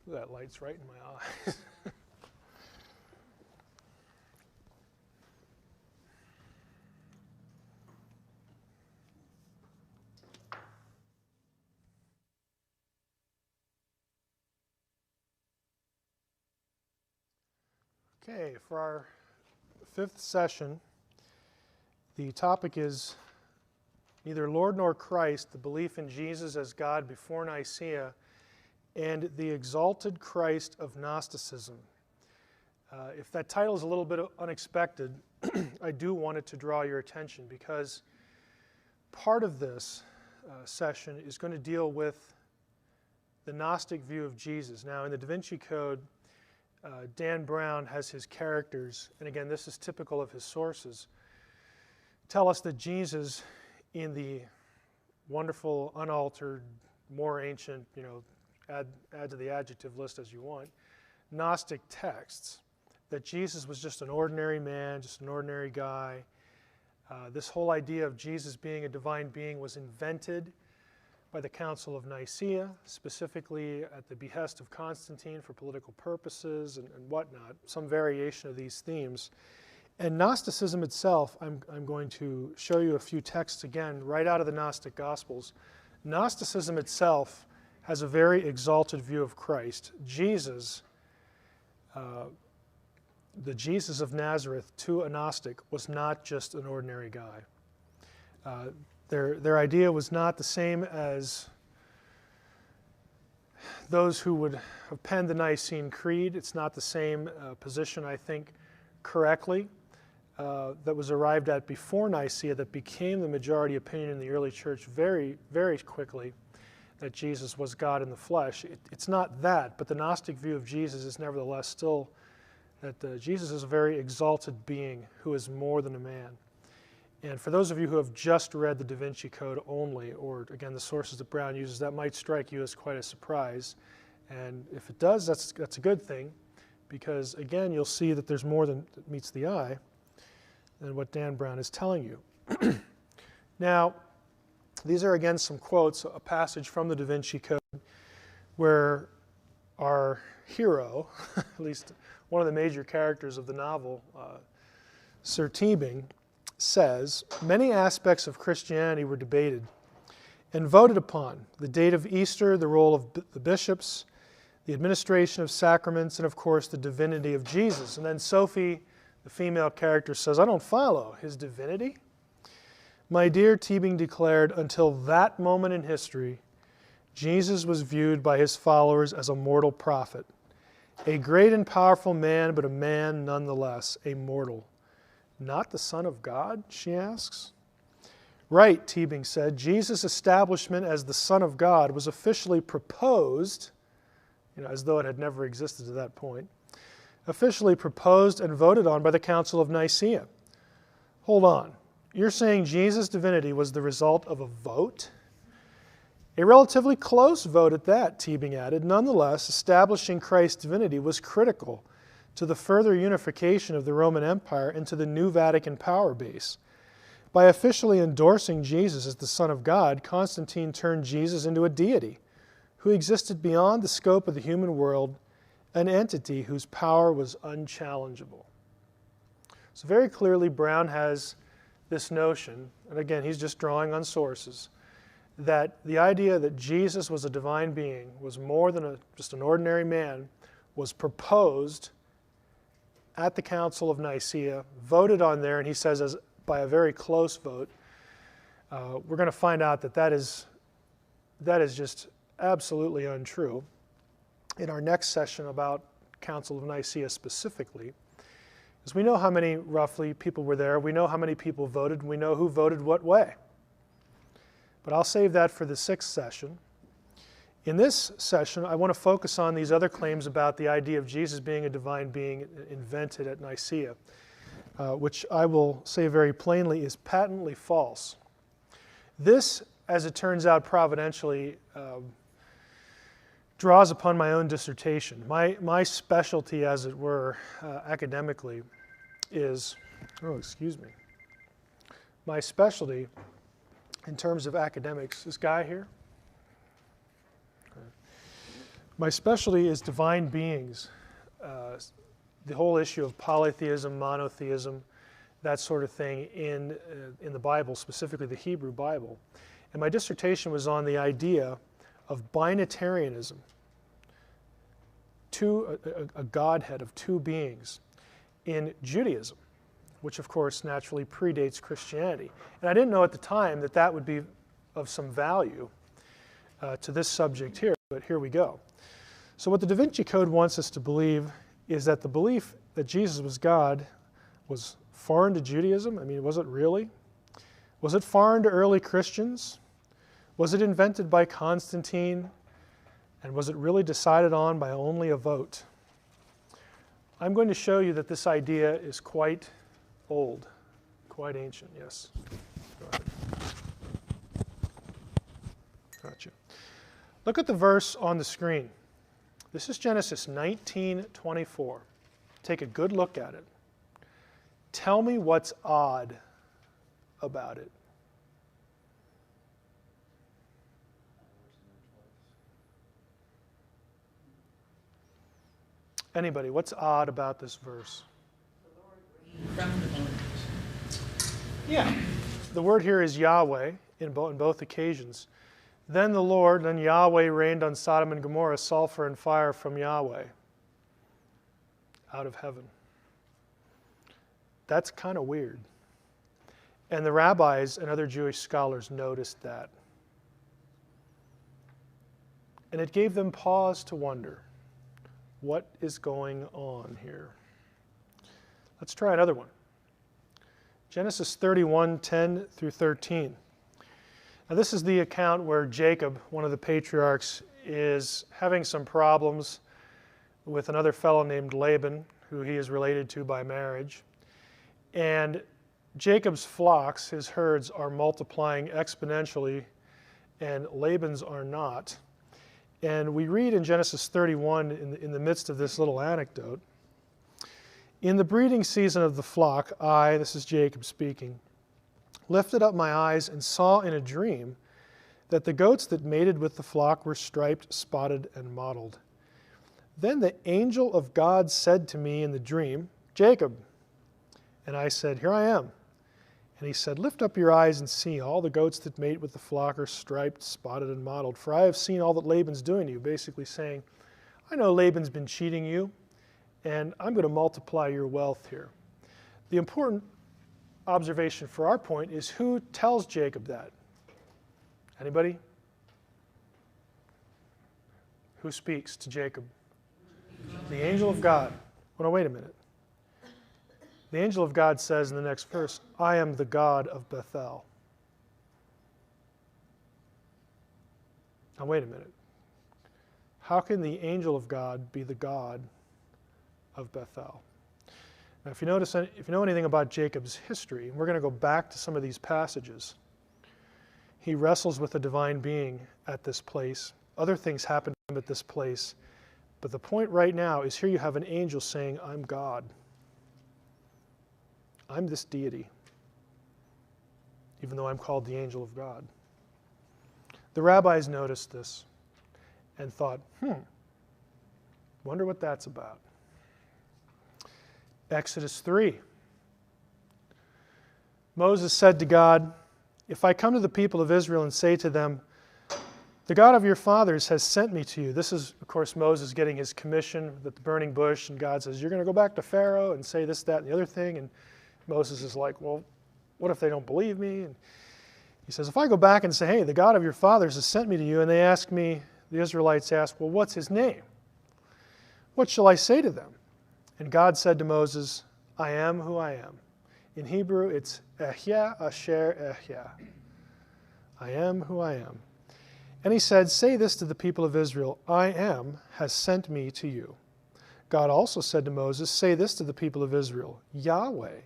That light's right in my eyes. Okay, for our fifth session, the topic is neither Lord nor Christ, the belief in Jesus as God before Nicaea, and the exalted Christ of Gnosticism. If that title is a little bit unexpected, I do want it to draw your attention because part of this session is going to deal with the Gnostic view of Jesus. Now, in the Da Vinci Code, Dan Brown has his characters, and again, this is typical of his sources, tell us that Jesus, in the wonderful, unaltered, more ancient, add to the adjective list as you want, Gnostic texts, that Jesus was just an ordinary man, just an ordinary guy. This whole idea of Jesus being a divine being was invented by the Council of Nicaea, specifically at the behest of Constantine for political purposes and whatnot, some variation of these themes. And Gnosticism itself, I'm going to show you a few texts again, right out of the Gnostic Gospels. Gnosticism itself has a very exalted view of Christ. Jesus, the Jesus of Nazareth to a Gnostic was not just an ordinary guy. Their idea was not the same as those who would have penned the Nicene Creed. It's not the same position, I think, correctly, that was arrived at before Nicaea that became the majority opinion in the early church very, very quickly, that Jesus was God in the flesh. It's not that, but the Gnostic view of Jesus is nevertheless still that Jesus is a very exalted being who is more than a man. And for those of you who have just read the Da Vinci Code only, or again the sources that Brown uses, that might strike you as quite a surprise. And if it does, that's a good thing, because again you'll see that there's more than meets the eye than what Dan Brown is telling you. Now, these are again some quotes, a passage from the Da Vinci Code where our hero, at least one of the major characters of the novel, Sir Teabing, says, "Many aspects of Christianity were debated and voted upon. The date of Easter, the role of the bishops, the administration of sacraments, and of course the divinity of Jesus." And then Sophie, the female character, says, "I don't follow. His divinity?" "My dear," Teabing declared, "until that moment in history, Jesus was viewed by his followers as a mortal prophet. A great and powerful man, but a man nonetheless, a mortal. Not the Son of God?" she asks. "Right," Teabing said. "Jesus' establishment as the Son of God was officially proposed," as though it had never existed to that point, "officially proposed and voted on by the Council of Nicaea." Hold on. You're saying Jesus' divinity was the result of a vote? "A relatively close vote at that," Teabing added. "Nonetheless, establishing Christ's divinity was critical to the further unification of the Roman Empire into the new Vatican power base. By officially endorsing Jesus as the Son of God, Constantine turned Jesus into a deity who existed beyond the scope of the human world, an entity whose power was unchallengeable." So very clearly Brown has this notion, and again he's just drawing on sources, that the idea that Jesus was a divine being, was more than just an ordinary man, was proposed at the Council of Nicaea, voted on there, and he says by a very close vote. We're going to find out that is just absolutely untrue in our next session about Council of Nicaea specifically, because we know how many roughly people were there, we know how many people voted, and we know who voted what way. But I'll save that for the sixth session. In this session, I want to focus on these other claims about the idea of Jesus being a divine being invented at Nicaea, which I will say very plainly is patently false. This, as it turns out providentially, draws upon my own dissertation. My specialty, as it were, academically, is, my specialty in terms of academics. This guy here? My specialty is divine beings, the whole issue of polytheism, monotheism, that sort of thing in the Bible, specifically the Hebrew Bible. And my dissertation was on the idea of binitarianism, a Godhead of two beings in Judaism, which of course naturally predates Christianity. And I didn't know at the time that that would be of some value to this subject here, but here we go. So what the Da Vinci Code wants us to believe is that the belief that Jesus was God was foreign to Judaism. I mean, was it really? Was it foreign to early Christians? Was it invented by Constantine? And was it really decided on by only a vote? I'm going to show you that this idea is quite old, quite ancient, yes. Go ahead. Gotcha. Look at the verse on the screen. This is Genesis 19:24. Take a good look at it. Tell me what's odd about it. Anybody, what's odd about this verse? Yeah. The word here is Yahweh in both occasions. Then Yahweh rained on Sodom and Gomorrah sulfur and fire from Yahweh out of heaven. That's kind of weird. And the rabbis and other Jewish scholars noticed that. And it gave them pause to wonder, what is going on here? Let's try another one. Genesis 31:10 through 13. Now this is the account where Jacob, one of the patriarchs, is having some problems with another fellow named Laban, who he is related to by marriage. And Jacob's flocks, his herds, are multiplying exponentially, and Laban's are not. And we read in Genesis 31, in the midst of this little anecdote, in the breeding season of the flock, I, this is Jacob speaking, lifted up my eyes and saw in a dream that the goats that mated with the flock were striped, spotted, and mottled. Then the angel of God said to me in the dream, Jacob. And I said, here I am. And he said, lift up your eyes and see, all the goats that mate with the flock are striped, spotted, and mottled. For I have seen all that Laban's doing to you, basically saying, I know Laban's been cheating you, and I'm going to multiply your wealth here. The important observation for our point is who tells Jacob that? Anybody? Who speaks to Jacob? The angel of God. Well, no, wait a minute. The angel of God says in the next verse, I am the God of Bethel. Now wait a minute. How can the angel of God be the God of Bethel? Now if you know anything about Jacob's history, and we're going to go back to some of these passages, he wrestles with a divine being at this place. Other things happen to him at this place. But the point right now is here you have an angel saying, I'm God. I'm this deity, even though I'm called the angel of God. The rabbis noticed this and thought, wonder what that's about. Exodus 3. Moses said to God, if I come to the people of Israel and say to them, the God of your fathers has sent me to you. This is, of course, Moses getting his commission at the burning bush, and God says, you're going to go back to Pharaoh and say this, that, and the other thing. And Moses is like, well, what if they don't believe me? And he says, if I go back and say, hey, the God of your fathers has sent me to you, and they ask me, the Israelites ask, well, what's his name? What shall I say to them? And God said to Moses, I am who I am. In Hebrew, it's Ehyeh Asher Ehyeh. I am who I am. And he said, say this to the people of Israel, I am has sent me to you. God also said to Moses, say this to the people of Israel, Yahweh,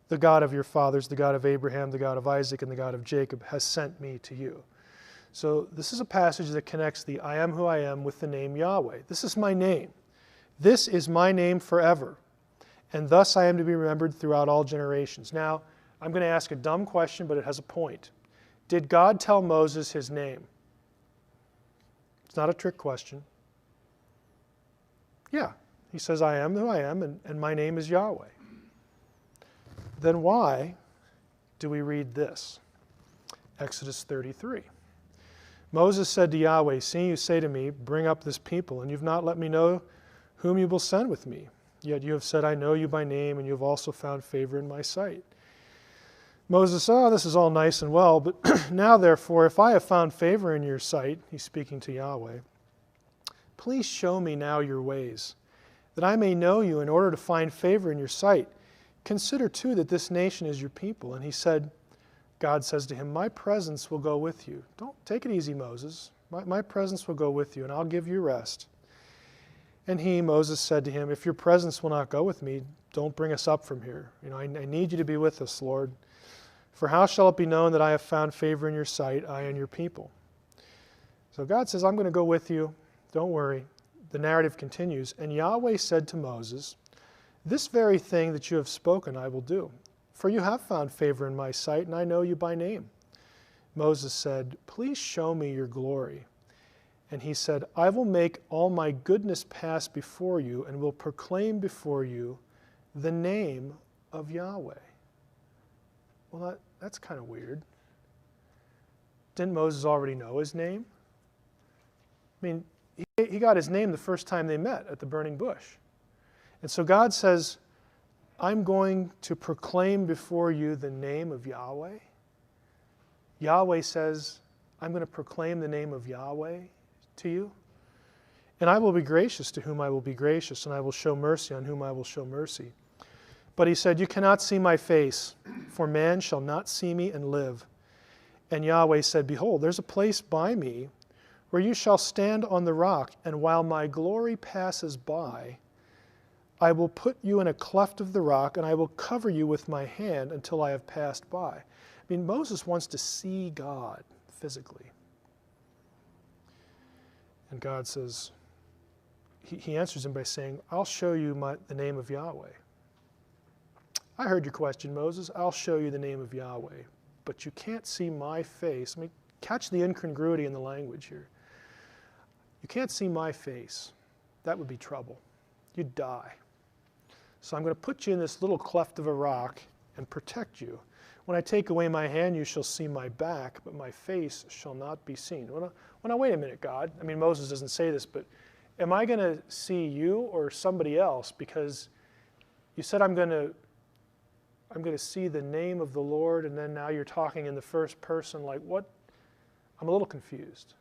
the God of your fathers, the God of Abraham, the God of Isaac, and the God of Jacob, has sent me to you. So this is a passage that connects the I am who I am with the name Yahweh. This is my name. This is my name forever. and thus I am to be remembered throughout all generations. Now, I'm going to ask a dumb question, but it has a point. Did God tell Moses his name? It's not a trick question. Yeah, he says, I am who I am, and my name is Yahweh. Then why do we read this? Exodus 33. Moses said to Yahweh, seeing you say to me, bring up this people, and you've not let me know whom you will send with me. Yet you have said, I know you by name, and you have also found favor in my sight. Moses, this is all nice and well, but now therefore, if I have found favor in your sight, he's speaking to Yahweh, please show me now your ways, that I may know you in order to find favor in your sight. Consider too that this nation is your people. And he said, God says to him, my presence will go with you. Don't take it easy, Moses. My presence will go with you, and I'll give you rest. And Moses said to him, if your presence will not go with me, don't bring us up from here. I need you to be with us, Lord. For how shall it be known that I have found favor in your sight, I and your people? So God says, I'm going to go with you. Don't worry. The narrative continues. And Yahweh said to Moses, this very thing that you have spoken I will do. For you have found favor in my sight, and I know you by name. Moses said, please show me your glory. And he said, I will make all my goodness pass before you, and will proclaim before you the name of Yahweh. Well, that's kind of weird. Didn't Moses already know his name? I mean, he got his name the first time they met at the burning bush. And so God says, I'm going to proclaim before you the name of Yahweh. Yahweh says, I'm going to proclaim the name of Yahweh to you. And I will be gracious to whom I will be gracious, and I will show mercy on whom I will show mercy. But he said, you cannot see my face, for man shall not see me and live. And Yahweh said, behold, there's a place by me where you shall stand on the rock, and while my glory passes by, I will put you in a cleft of the rock, and I will cover you with my hand until I have passed by. I mean, Moses wants to see God physically. And God says, he answers him by saying, I'll show you the name of Yahweh. I heard your question, Moses. I'll show you the name of Yahweh. But you can't see my face. I mean, catch the incongruity in the language here. You can't see my face. That would be trouble. You'd die. So I'm going to put you in this little cleft of a rock and protect you. When I take away my hand, you shall see my back, but my face shall not be seen. Well, now, wait a minute, God. I mean, Moses doesn't say this, but am I going to see you or somebody else? Because you said I'm going to see the name of the Lord, and then now you're talking in the first person. Like, what? I'm a little confused.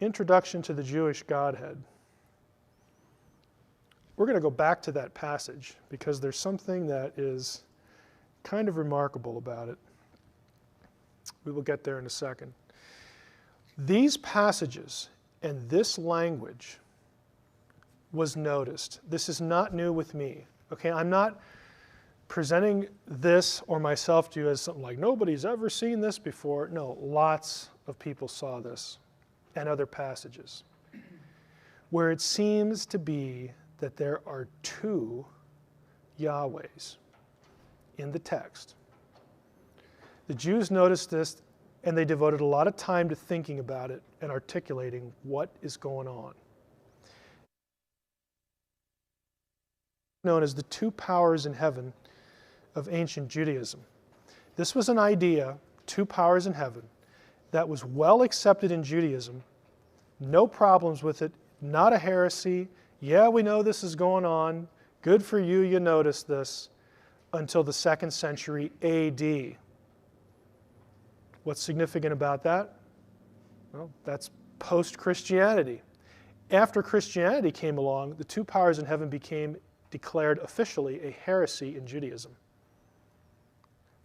Introduction to the Jewish Godhead. We're going to go back to that passage because there's something that is kind of remarkable about it. We will get there in a second. These passages and this language was noticed. This is not new with me. Okay, I'm not presenting this or myself to you as something like nobody's ever seen this before. No, lots of people saw this and other passages where it seems to be that there are two Yahwehs in the text. The Jews noticed this, and they devoted a lot of time to thinking about it and articulating what is going on. Known as the two powers in heaven of ancient Judaism. This was an idea, two powers in heaven, that was well accepted in Judaism, no problems with it, not a heresy. Yeah, we know this is going on. Good for you, you noticed this, until the 2nd century AD. What's significant about that? Well, that's post-Christianity. After Christianity came along, the two powers in heaven became declared officially a heresy in Judaism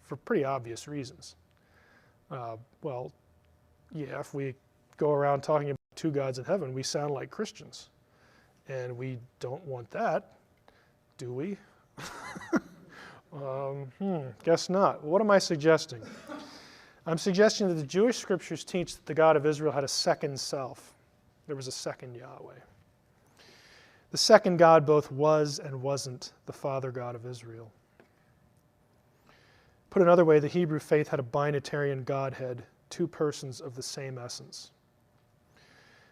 for pretty obvious reasons. Well, yeah, if we go around talking about two gods in heaven, we sound like Christians. And we don't want that, do we? Guess not. What am I suggesting? I'm suggesting that the Jewish scriptures teach that the God of Israel had a second self. There was a second Yahweh. The second God both was and wasn't the Father God of Israel. Put another way, the Hebrew faith had a binitarian Godhead, two persons of the same essence.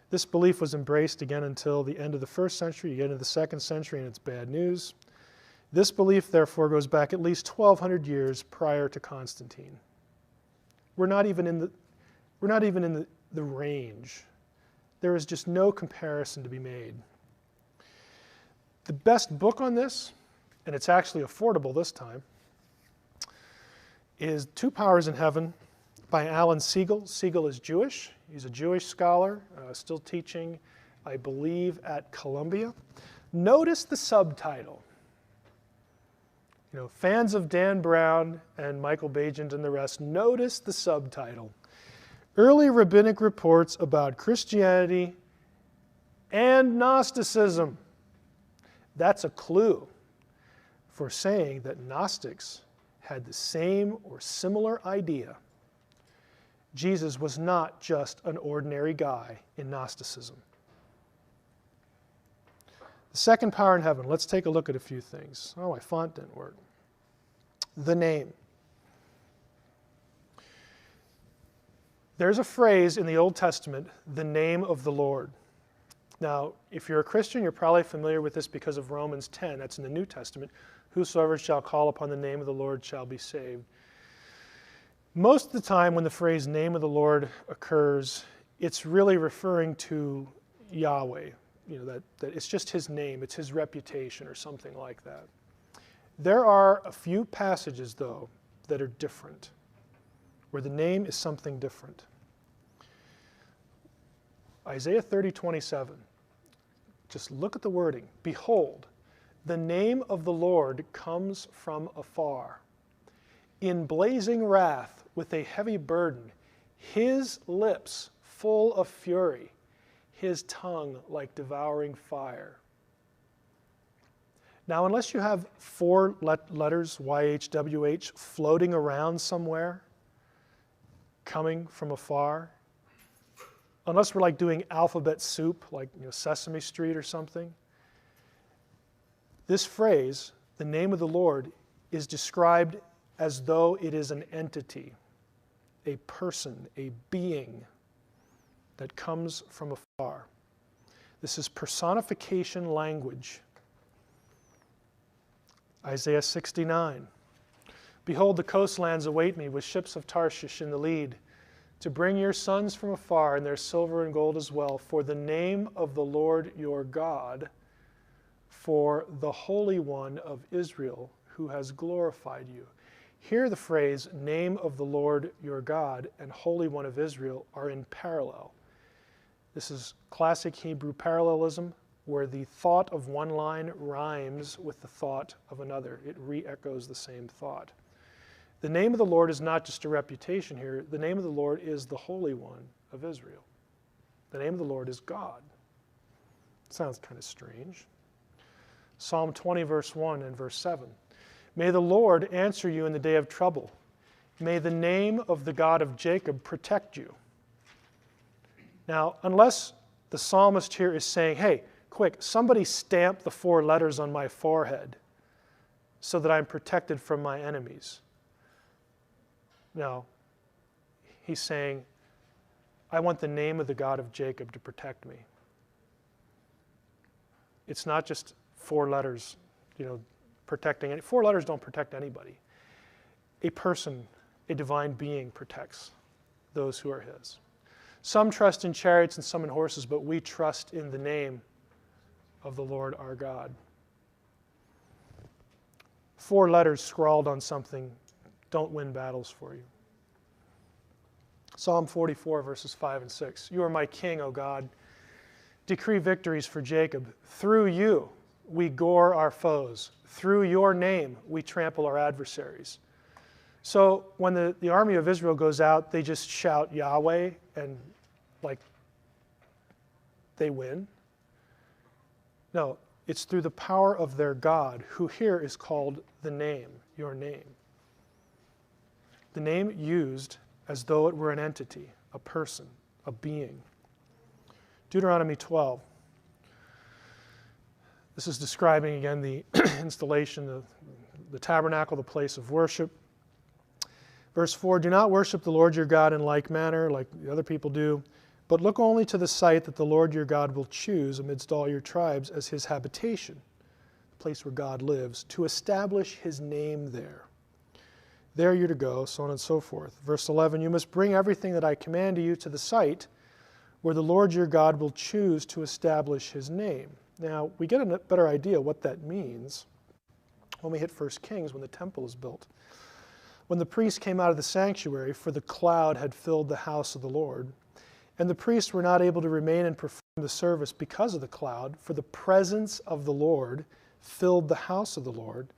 This belief was embraced again until the end of the first century. You get into the second century and it's bad news. This belief, therefore, goes back at least 1,200 years prior to Constantine. We're not even in the range. There is just no comparison to be made. The best book on this, and it's actually affordable this time, is Two Powers in Heaven by Alan Siegel. Siegel is Jewish. He's a Jewish scholar, still teaching, I believe, at Columbia. Notice the subtitle. You know, fans of Dan Brown and Michael Bajent and the rest, notice the subtitle. Early Rabbinic Reports about Christianity and Gnosticism. That's a clue for saying that Gnostics had the same or similar idea. Jesus was not just an ordinary guy in Gnosticism. The second power in heaven, let's take a look at a few things. Oh, my font didn't work. The name. There's a phrase in the Old Testament, the name of the Lord. Now, if you're a Christian, you're probably familiar with this because of Romans 10. That's in the New Testament. Whosoever shall call upon the name of the Lord shall be saved. Most of the time when the phrase name of the Lord occurs, it's really referring to Yahweh. You know, that it's just his name, it's his reputation or something like that. There are a few passages, though, that are different, where the name is something different. Isaiah 30:27. Just look at the wording. Behold, the name of the Lord comes from afar. In blazing wrath, with a heavy burden, his lips full of fury, his tongue like devouring fire. Now, unless you have four letters, YHWH, floating around somewhere, coming from afar, unless we're like doing alphabet soup, like Sesame Street or something, this phrase, the name of the Lord, is described as though it is an entity, a person, a being that comes from afar. This is personification language. Isaiah 69. Behold, the coastlands await me with ships of Tarshish in the lead, to bring your sons from afar and their silver and gold as well, for the name of the Lord your God, for the Holy One of Israel, who has glorified you. Here the phrase, name of the Lord your God and Holy One of Israel, are in parallel. This is classic Hebrew parallelism, where the thought of one line rhymes with the thought of another. It re-echoes the same thought. The name of the Lord is not just a reputation here. The name of the Lord is the Holy One of Israel. The name of the Lord is God. Sounds kind of strange. Psalm 20, verse 1 and verse 7. May the Lord answer you in the day of trouble. May the name of the God of Jacob protect you. Now, unless the psalmist here is saying, hey, quick, somebody stamp the four letters on my forehead so that I'm protected from my enemies. No, he's saying, I want the name of the God of Jacob to protect me. It's not just four letters, protecting. Four letters don't protect anybody. A person, a divine being protects those who are his. Some trust in chariots and some in horses, but we trust in the name of the Lord our God. Four letters scrawled on something don't win battles for you. Psalm 44, verses 5 and 6. You are my king, O God. Decree victories for Jacob. Through you we gore our foes. Through your name we trample our adversaries. So when the army of Israel goes out, they just shout Yahweh and they win. No, it's through the power of their God, who here is called the name, your name. The name used as though it were an entity, a person, a being. Deuteronomy 12. This is describing, again, the installation of the tabernacle, the place of worship. Verse 4, do not worship the Lord your God in like manner, like the other people do, but look only to the site that the Lord your God will choose amidst all your tribes as his habitation, the place where God lives, to establish his name there. There you're to go, so on and so forth. Verse 11, you must bring everything that I command you to the site where the Lord your God will choose to establish his name. Now, we get a better idea what that means when we hit 1 Kings, when the temple is built. When the priests came out of the sanctuary, for the cloud had filled the house of the Lord, and the priests were not able to remain and perform the service because of the cloud, for the presence of the Lord filled the house of the Lord.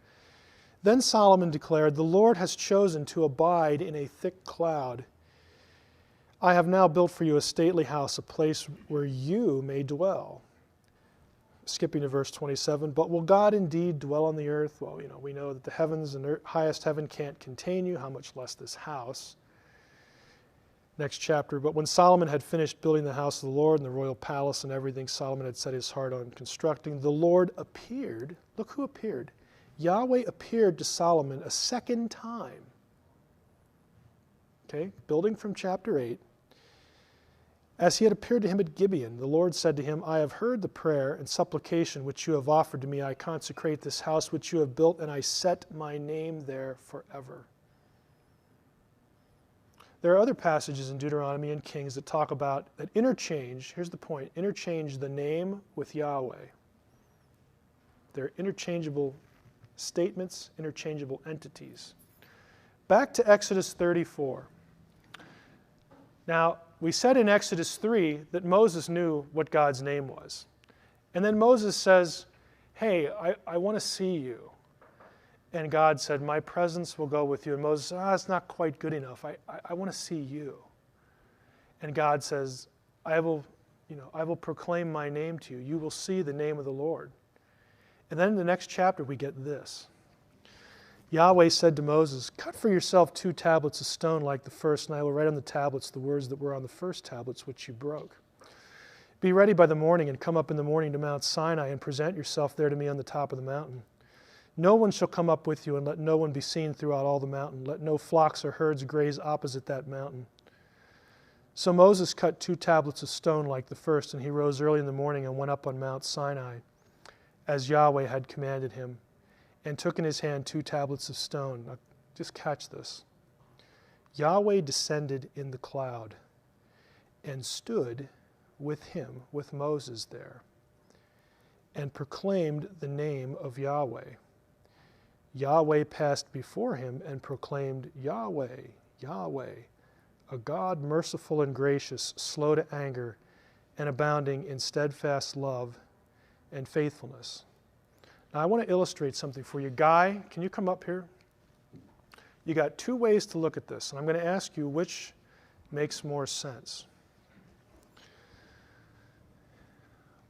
Then Solomon declared, the Lord has chosen to abide in a thick cloud. I have now built for you a stately house, a place where you may dwell. Skipping to verse 27, but will God indeed dwell on the earth? Well, we know that the heavens and the highest heaven can't contain you, how much less this house. Next chapter, but when Solomon had finished building the house of the Lord and the royal palace and everything Solomon had set his heart on constructing, the Lord appeared. Look who appeared. Yahweh appeared to Solomon a second time. Okay, building from chapter 8. As he had appeared to him at Gibeon, the Lord said to him, I have heard the prayer and supplication which you have offered to me. I consecrate this house which you have built, and I set my name there forever. There are other passages in Deuteronomy and Kings that talk about, that interchange, here's the point, interchange the name with Yahweh. They're interchangeable statements, interchangeable entities. Back to Exodus 34. Now, we said in Exodus 3 that Moses knew what God's name was. And then Moses says, hey, I want to see you. And God said, my presence will go with you. And Moses said, it's not quite good enough. I want to see you. And God says, I will proclaim my name to you. You will see the name of the Lord. And then in the next chapter we get this. Yahweh said to Moses, cut for yourself 2 tablets of stone like the first, and I will write on the tablets the words that were on the first tablets which you broke. Be ready by the morning and come up in the morning to Mount Sinai and present yourself there to me on the top of the mountain. No one shall come up with you, and let no one be seen throughout all the mountain. Let no flocks or herds graze opposite that mountain. So Moses cut 2 tablets of stone like the first, and he rose early in the morning and went up on Mount Sinai, as Yahweh had commanded him, and took in his hand 2 tablets of stone. Now, just catch this. Yahweh descended in the cloud and stood with him, with Moses there, and proclaimed the name of Yahweh. Yahweh passed before him and proclaimed, Yahweh, Yahweh, a God merciful and gracious, slow to anger, and abounding in steadfast love and faithfulness. Now, I want to illustrate something for you. Guy, can you come up here? You got 2 ways to look at this, and I'm going to ask you which makes more sense.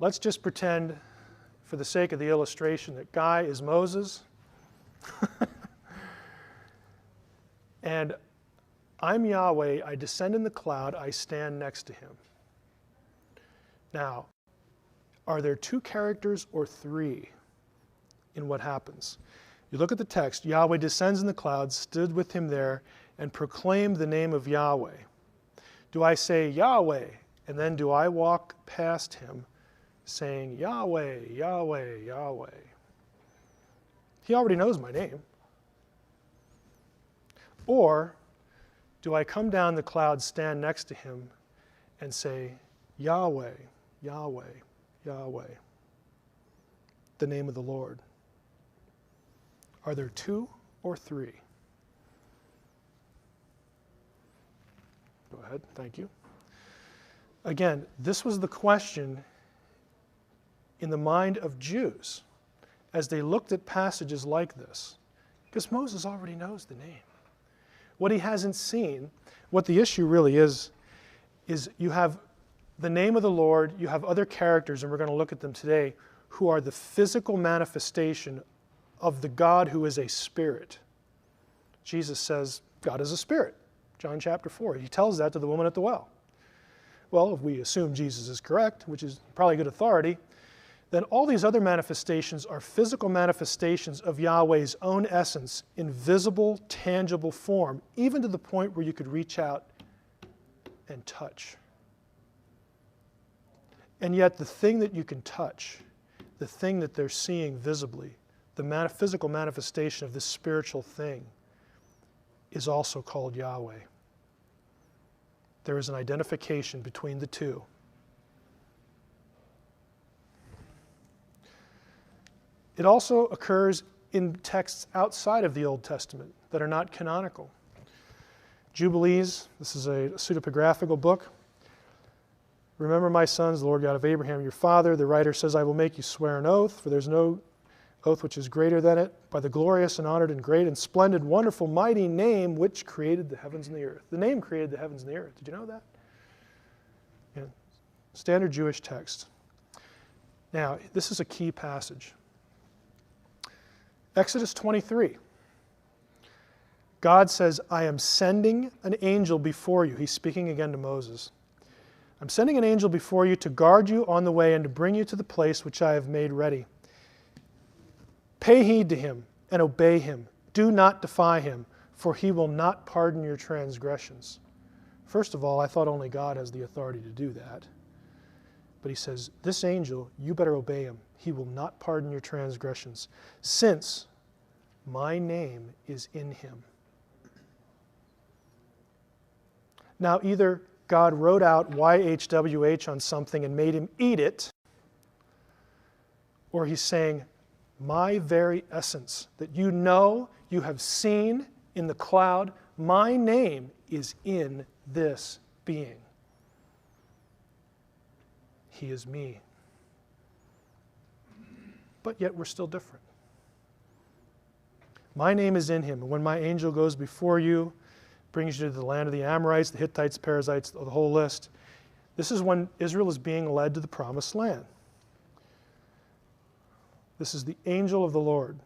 Let's just pretend, for the sake of the illustration, that Guy is Moses, and I'm Yahweh. I descend in the cloud. I stand next to him. Now, are there 2 characters or 3 in what happens? You look at the text. Yahweh descends in the clouds, stood with him there, and proclaimed the name of Yahweh. Do I say Yahweh, and then do I walk past him saying Yahweh, Yahweh, Yahweh? He already knows my name. Or do I come down the cloud, stand next to him, and say Yahweh, Yahweh, Yahweh, the name of the Lord? Are there 2 or 3? Go ahead, thank you. Again, this was the question in the mind of Jews as they looked at passages like this, because Moses already knows the name. What he hasn't seen, what the issue really is you have the name of the Lord, you have other characters, and we're going to look at them today, who are the physical manifestation of the God who is a spirit. Jesus says, God is a spirit. John chapter 4. He tells that to the woman at the well. Well, if we assume Jesus is correct, which is probably good authority, then all these other manifestations are physical manifestations of Yahweh's own essence in visible, tangible form, even to the point where you could reach out and touch. And yet the thing that you can touch, the thing that they're seeing visibly, the physical manifestation of this spiritual thing, is also called Yahweh. There is an identification between the two. It also occurs in texts outside of the Old Testament that are not canonical. Jubilees, this is a pseudepigraphical book. Remember, my sons, the Lord God of Abraham, your father. The writer says, I will make you swear an oath, for there's no oath which is greater than it, by the glorious and honored and great and splendid, wonderful, mighty name which created the heavens and the earth. The name created the heavens and the earth. Did you know that? Yeah. Standard Jewish text. Now, this is a key passage. Exodus 23. God says, I am sending an angel before you. He's speaking again to Moses. I'm sending an angel before you to guard you on the way and to bring you to the place which I have made ready. Pay heed to him and obey him. Do not defy him, for he will not pardon your transgressions. First of all, I thought only God has the authority to do that. But he says, this angel, you better obey him. He will not pardon your transgressions, since my name is in him. Now, either God wrote out YHWH on something and made him eat it, or he's saying, my very essence that you know, you have seen in the cloud, my name is in this being. He is me. But yet we're still different. My name is in him, and when my angel goes before you, brings you to the land of the Amorites, the Hittites, the Perizzites, the whole list, this is when Israel is being led to the promised land. This is the angel of the Lord.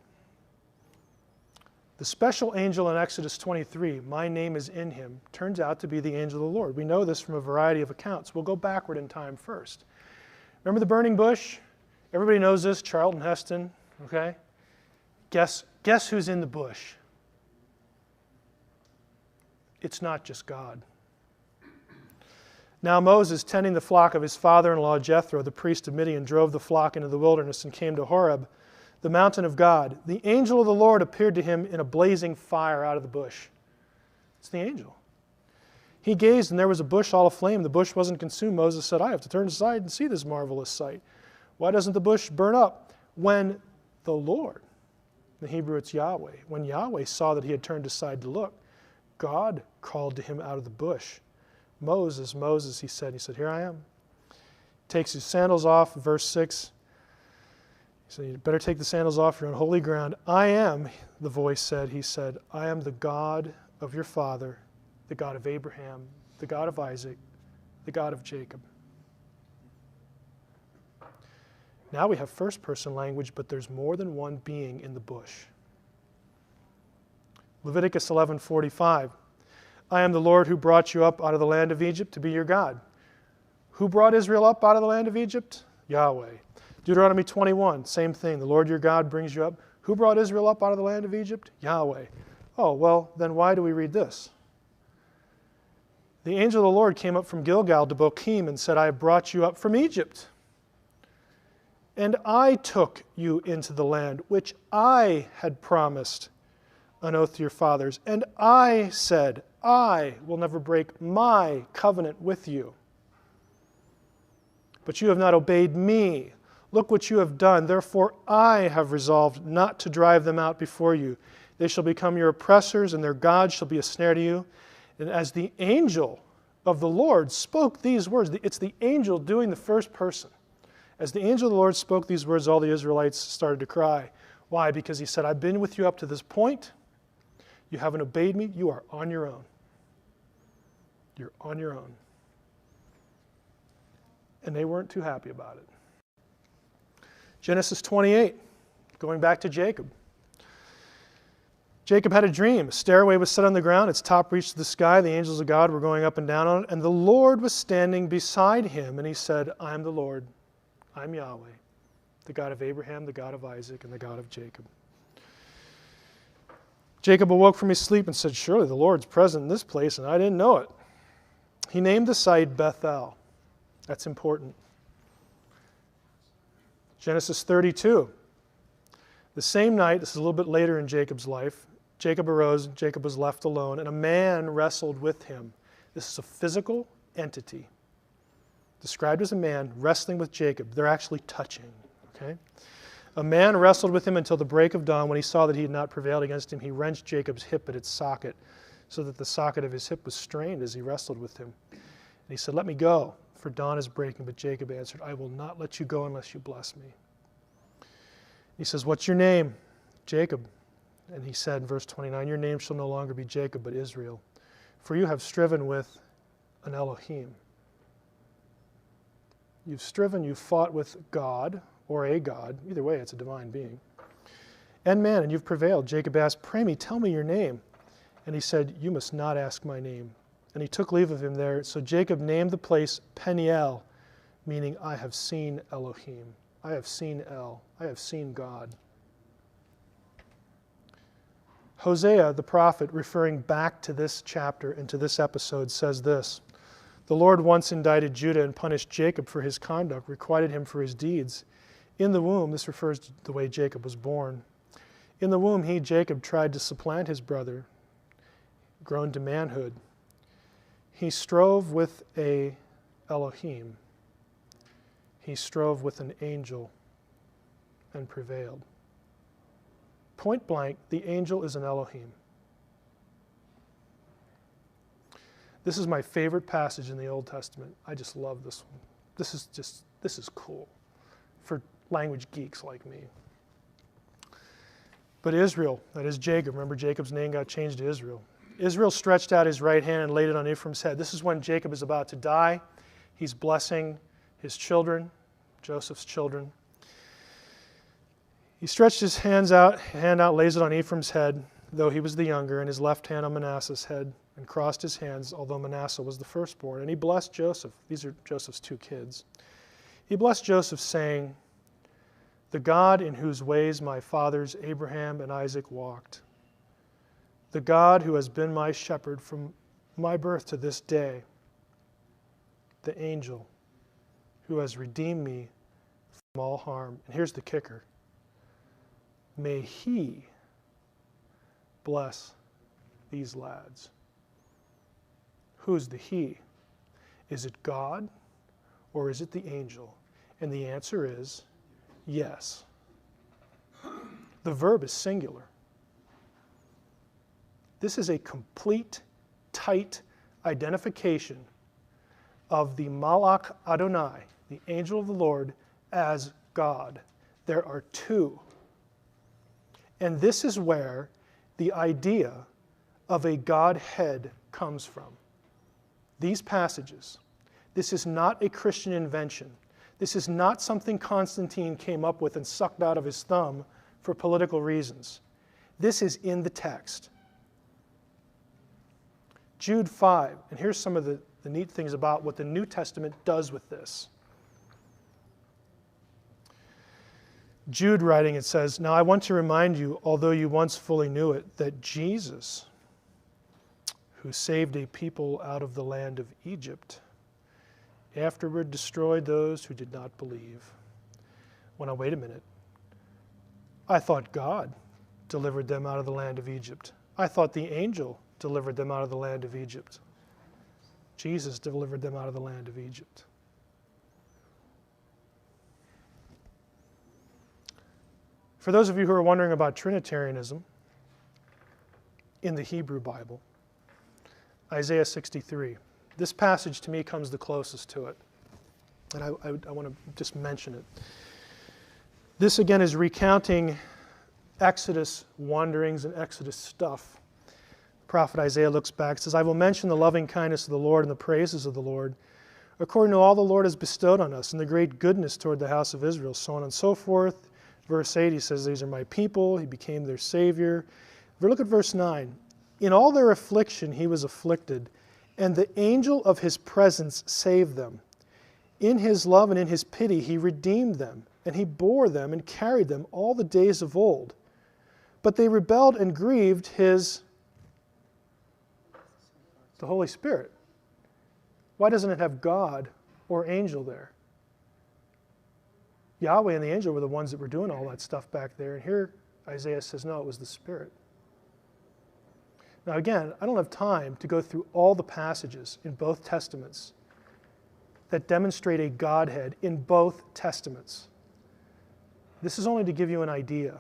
The special angel in Exodus 23, my name is in him, turns out to be the angel of the Lord. We know this from a variety of accounts. We'll go backward in time first. Remember the burning bush? Everybody knows this, Charlton Heston, okay? Guess who's in the bush? It's not just God. Now Moses, tending the flock of his father-in-law Jethro, the priest of Midian, drove the flock into the wilderness and came to Horeb, the mountain of God. The angel of the Lord appeared to him in a blazing fire out of the bush. It's the angel. He gazed, and there was a bush all aflame. The bush wasn't consumed. Moses said, I have to turn aside and see this marvelous sight. Why doesn't the bush burn up? When the Lord, in the Hebrew it's Yahweh, when Yahweh saw that he had turned aside to look, God called to him out of the bush. Moses, Moses, he said, here I am. Takes his sandals off, verse 6. He said, you better take the sandals off, you're on holy ground. I am, the voice said, he said, I am the God of your father, the God of Abraham, the God of Isaac, the God of Jacob. Now we have first person language, but there's more than one being in the bush. Leviticus 11:45. I am the Lord who brought you up out of the land of Egypt to be your God. Who brought Israel up out of the land of Egypt? Yahweh. Deuteronomy 21, same thing. The Lord your God brings you up. Who brought Israel up out of the land of Egypt? Yahweh. Oh, well, then why do we read this? The angel of the Lord came up from Gilgal to Bochim and said, I have brought you up from Egypt. And I took you into the land which I had promised an oath to your fathers. And I said, I will never break my covenant with you. But you have not obeyed me. Look what you have done. Therefore I have resolved not to drive them out before you. They shall become your oppressors, and their gods shall be a snare to you. And as the angel of the Lord spoke these words, it's the angel doing the first person. As the angel of the Lord spoke these words, all the Israelites started to cry. Why? Because he said, I've been with you up to this point. You haven't obeyed me. You are on your own. You're on your own. And they weren't too happy about it. Genesis 28, going back to Jacob. Jacob had a dream. A stairway was set on the ground. Its top reached the sky. The angels of God were going up and down on it. And the Lord was standing beside him. And he said, I am the Lord. I'm Yahweh. the God of Abraham, the God of Isaac, and the God of Jacob. Jacob awoke from his sleep and said, surely the Lord's present in this place, and I didn't know it. He named the site Bethel. That's important. Genesis 32. The same night, this is a little bit later in Jacob's life, Jacob arose, Jacob was left alone, and a man wrestled with him. This is a physical entity, described as a man wrestling with Jacob. They're actually touching. Okay? A man wrestled with him until the break of dawn. When he saw that he had not prevailed against him, he wrenched Jacob's hip at its socket, so that the socket of his hip was strained as he wrestled with him. And he said, let me go, for dawn is breaking. But Jacob answered, I will not let you go unless you bless me. He says, what's your name? Jacob. And he said in verse 29, your name shall no longer be Jacob, but Israel, for you have striven with an Elohim. You've striven, you've fought with God, or a God. Either way, it's a divine being. And man, and you've prevailed. Jacob asked, pray me, tell me your name. And he said, you must not ask my name. And he took leave of him there. So Jacob named the place Peniel, meaning I have seen Elohim. I have seen El. I have seen God. Hosea, the prophet, referring back to this chapter and to this episode, says this: the Lord once indicted Judah and punished Jacob for his conduct, requited him for his deeds. In the womb, this refers to the way Jacob was born. In the womb, he, Jacob, tried to supplant his brother, grown to manhood. He strove with a Elohim. He strove with an angel and prevailed. Point blank, the angel is an Elohim. This is my favorite passage in the Old Testament. I just love this one. This is cool for language geeks like me. But Israel, that is Jacob, remember Jacob's name got changed to Israel. Israel stretched out his right hand and laid it on Ephraim's head. This is when Jacob is about to die. He's blessing his children, Joseph's children. He stretched his hand out, lays it on Ephraim's head, though he was the younger, and his left hand on Manasseh's head, and crossed his hands, although Manasseh was the firstborn. And he blessed Joseph. These are Joseph's two kids. He blessed Joseph, saying, the God in whose ways my fathers Abraham and Isaac walked, the God who has been my shepherd from my birth to this day, the angel who has redeemed me from all harm. And here's the kicker. May he bless these lads. Who's the he? Is it God or is it the angel? And the answer is yes. The verb is singular. This is a complete, tight identification of the Malach Adonai, the angel of the Lord, as God. There are two. And this is where the idea of a Godhead comes from. These passages. This is not a Christian invention. This is not something Constantine came up with and sucked out of his thumb for political reasons. This is in the text. Jude 5, and here's some of the neat things about what the New Testament does with this. Jude writing, it says, now I want to remind you, although you once fully knew it, that Jesus, who saved a people out of the land of Egypt, afterward destroyed those who did not believe. Well, now wait a minute. I thought God delivered them out of the land of Egypt. I thought the angel delivered them out of the land of Egypt. Jesus delivered them out of the land of Egypt. For those of you who are wondering about Trinitarianism in the Hebrew Bible, Isaiah 63. This passage to me comes the closest to it. And I want to just mention it. This again is recounting Exodus wanderings and Exodus stuff. The prophet Isaiah looks back and says, I will mention the loving kindness of the Lord and the praises of the Lord, according to all the Lord has bestowed on us, and the great goodness toward the house of Israel, so on and so forth. Verse 8, he says, these are my people. He became their Savior. Look at verse 9. In all their affliction he was afflicted, and the angel of his presence saved them. In his love and in his pity he redeemed them, and he bore them and carried them all the days of old. But they rebelled and grieved the Holy Spirit. Why doesn't it have God or angel there? Yahweh and the angel were the ones that were doing all that stuff back there. And here Isaiah says, no, it was the Spirit. Now again, I don't have time to go through all the passages in both Testaments that demonstrate a Godhead in both Testaments. This is only to give you an idea.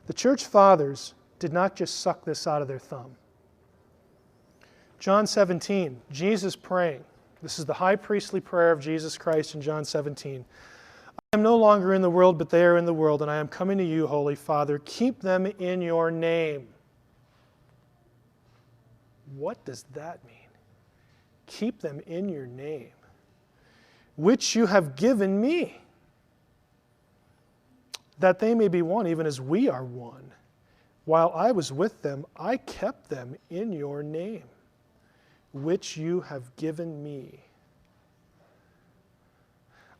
The church fathers did not just suck this out of their thumb. John 17, Jesus praying. This is the high priestly prayer of Jesus Christ in John 17. I am no longer in the world, but they are in the world, and I am coming to you, Holy Father. Keep them in your name. What does that mean? Keep them in your name, which you have given me, that they may be one, even as we are one. While I was with them, I kept them in your name, which you have given me.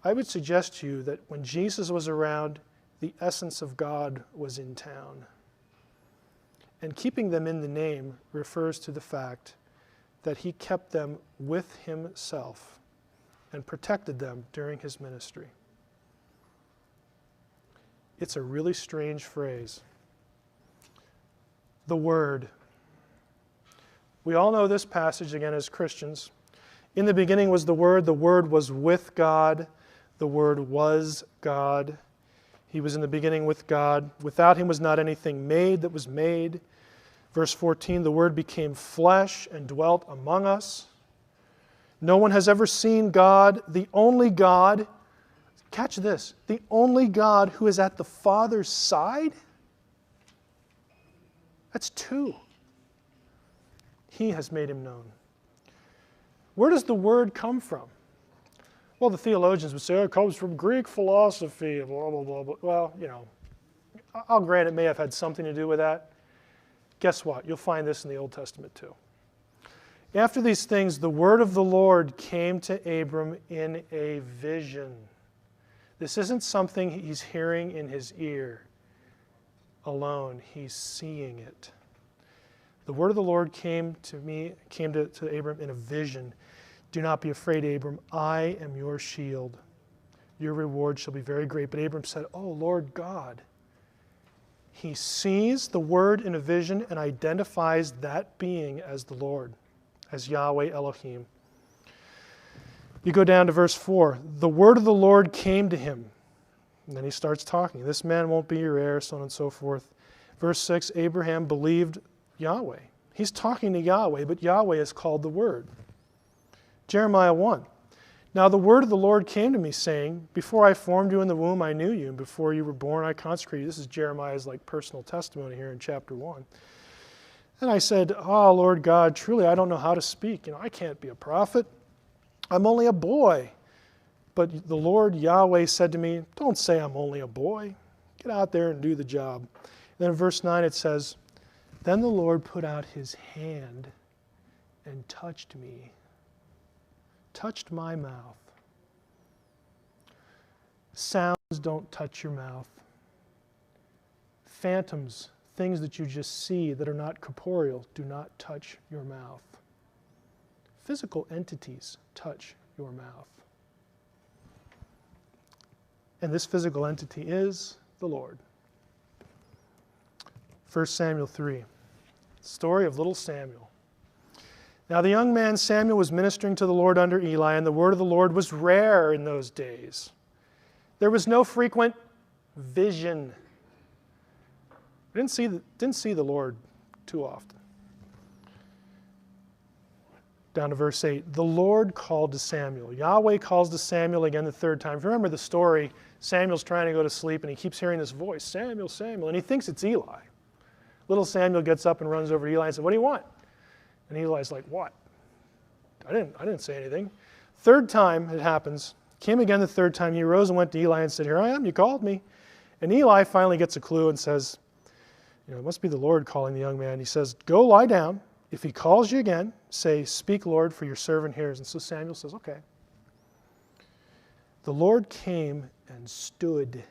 I would suggest to you that when Jesus was around, the essence of God was in town. And keeping them in the name refers to the fact that he kept them with himself and protected them during his ministry. It's a really strange phrase. The Word. We all know this passage again as Christians. In the beginning was the Word was with God, the Word was God. He was in the beginning with God. Without him was not anything made that was made. Verse 14, the Word became flesh and dwelt among us. No one has ever seen God, the only God. Catch this, the only God who is at the Father's side? That's two. He has made him known. Where does the Word come from? Well, the theologians would say, it comes from Greek philosophy, blah, blah, blah, blah. Well, I'll grant it may have had something to do with that. Guess what? You'll find this in the Old Testament too. After these things, the word of the Lord came to Abram in a vision. This isn't something he's hearing in his ear alone. He's seeing it. The word of the Lord came to Abram in a vision. Do not be afraid, Abram. I am your shield. Your reward shall be very great. But Abram said, Oh, Lord God. He sees the word in a vision and identifies that being as the Lord, as Yahweh Elohim. You go down to verse 4. The word of the Lord came to him. And then he starts talking. This man won't be your heir, so on and so forth. Verse 6, Abraham believed Yahweh. He's talking to Yahweh, but Yahweh is called the Word. Jeremiah 1. Now the word of the Lord came to me, saying, Before I formed you in the womb, I knew you, and before you were born, I consecrated you. This is Jeremiah's personal testimony here in chapter 1. And I said, Oh, Lord God, truly I don't know how to speak. I can't be a prophet. I'm only a boy. But the Lord Yahweh said to me, Don't say I'm only a boy. Get out there and do the job. And then in verse 9 it says, Then the Lord put out his hand and touched me. Touched my mouth. Sounds don't touch your mouth. Phantoms, things that you just see that are not corporeal, do not touch your mouth. Physical entities touch your mouth. And this physical entity is the Lord. 1 Samuel 3. Story of little Samuel. Now the young man Samuel was ministering to the Lord under Eli, and the word of the Lord was rare in those days. There was no frequent vision. We didn't see the Lord too often. Down to verse 8. The Lord called to Samuel. Yahweh calls to Samuel again the third time. If you remember the story, Samuel's trying to go to sleep, and he keeps hearing this voice, Samuel, Samuel, and he thinks it's Eli. Little Samuel gets up and runs over to Eli and says, What do you want? And Eli's like, What? I didn't say anything. Third time it happens. Came again the third time. He arose and went to Eli and said, Here I am, you called me. And Eli finally gets a clue and says, it must be the Lord calling the young man. He says, Go lie down. If he calls you again, say, Speak, Lord, for your servant hears. And so Samuel says, Okay. The Lord came and stood,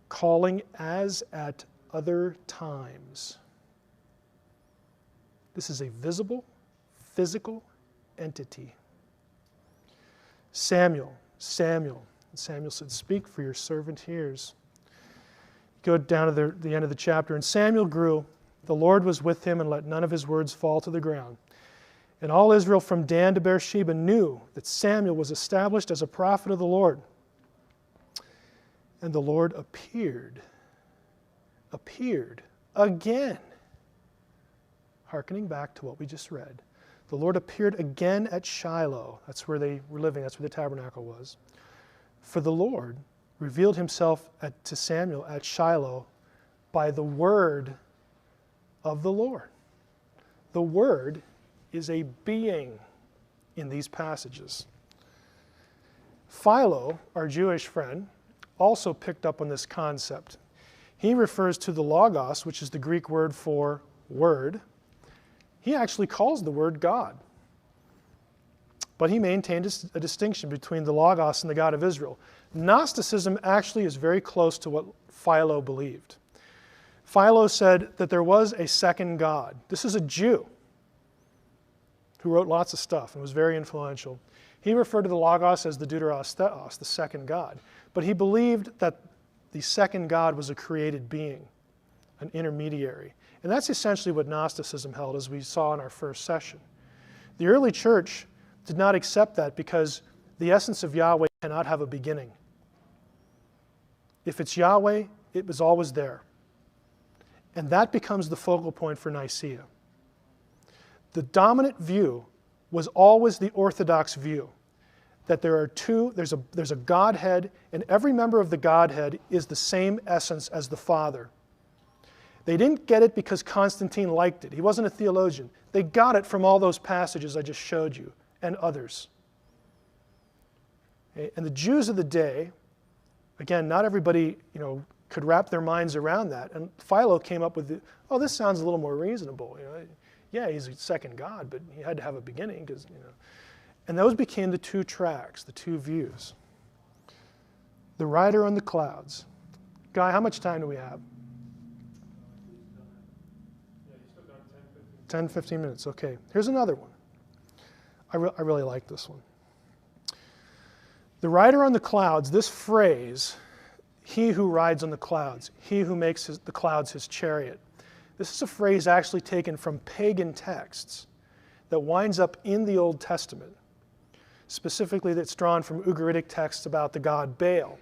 calling as at other times. This is a visible, physical entity. Samuel. And Samuel said, "Speak, for your servant hears." Go down to the end of the chapter. And Samuel grew. The Lord was with him and let none of his words fall to the ground. And all Israel from Dan to Beersheba knew that Samuel was established as a prophet of the Lord. And the Lord appeared again, hearkening back to what we just read. The Lord appeared again at Shiloh. That's where they were living. That's where the tabernacle was. For the Lord revealed himself to Samuel at Shiloh by the word of the Lord. The word is a being in these passages. Philo, our Jewish friend, also picked up on this concept. He refers to the Logos, which is the Greek word for word. He actually calls the word God. But he maintained a distinction between the Logos and the God of Israel. Gnosticism actually is very close to what Philo believed. Philo said that there was a second God. This is a Jew who wrote lots of stuff and was very influential. He referred to the Logos as the Deuteros Theos, the second God. But he believed that the second God was a created being, an intermediary. And that's essentially what Gnosticism held, as we saw in our first session. The early church did not accept that because the essence of Yahweh cannot have a beginning. If it's Yahweh, it was always there. And that becomes the focal point for Nicaea. The dominant view was always the Orthodox view, that there's a Godhead, and every member of the Godhead is the same essence as the Father. They didn't get it because Constantine liked it. He wasn't a theologian. They got it from all those passages I just showed you and others. Okay? And the Jews of the day, again, not everybody could wrap their minds around that. And Philo came up with, this sounds a little more reasonable. Yeah, he's a second God, but he had to have a beginning because. And those became the two tracks, the two views. The rider on the clouds. Guy, how much time do we have? 10, 15 minutes, okay. Here's another one. I really like this one. The rider on the clouds, this phrase, he who rides on the clouds, he who makes the clouds his chariot. This is a phrase actually taken from pagan texts that winds up in the Old Testament. Specifically, that's drawn from Ugaritic texts about the god Baal.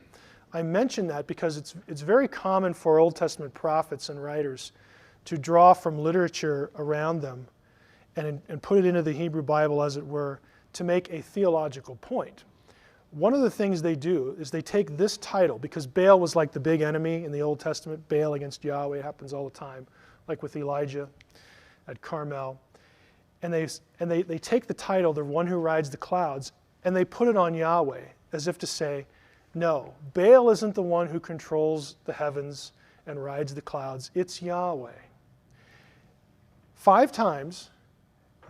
I mention that because it's very common for Old Testament prophets and writers to draw from literature around them and put it into the Hebrew Bible, as it were, to make a theological point. One of the things they do is they take this title, because Baal was like the big enemy in the Old Testament. Baal against Yahweh happens all the time, like with Elijah at Carmel. And they take the title, the one who rides the clouds, and they put it on Yahweh, as if to say, no, Baal isn't the one who controls the heavens and rides the clouds. It's Yahweh. 5 times,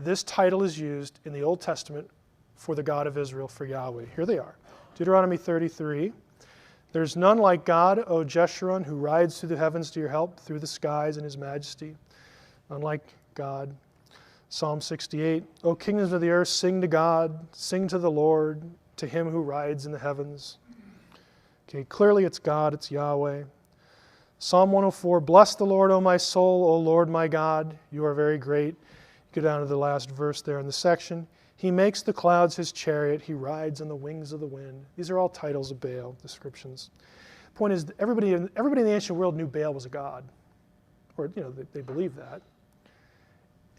this title is used in the Old Testament for the God of Israel, for Yahweh. Here they are. Deuteronomy 33. There's none like God, O Jeshurun, who rides through the heavens to your help, through the skies in his majesty. None like God. Psalm 68. O kingdoms of the earth, sing to God, sing to the Lord, to him who rides in the heavens. Okay, clearly it's God, it's Yahweh. Psalm 104. Bless the Lord, O my soul, O Lord my God, you are very great. Go down to the last verse there in the section. He makes the clouds his chariot. He rides on the wings of the wind. These are all titles of Baal, descriptions. The point is, everybody in the ancient world knew Baal was a god, or they believed that.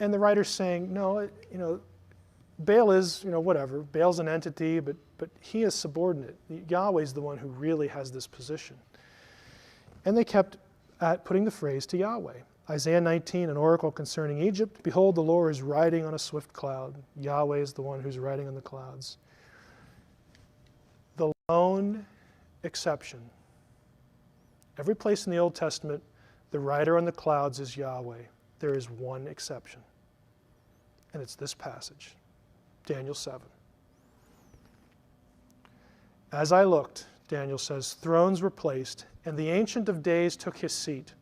And the writer's saying, no, Baal is, whatever. Baal's an entity, but he is subordinate. Yahweh's the one who really has this position. And they kept at putting the phrase to Yahweh. Isaiah 19, an oracle concerning Egypt. Behold, the Lord is riding on a swift cloud. Yahweh is the one who's riding on the clouds. The lone exception. Every place in the Old Testament, the rider on the clouds is Yahweh. There is one exception. And it's this passage, Daniel 7. As I looked, Daniel says, thrones were placed, and the Ancient of Days took his seat.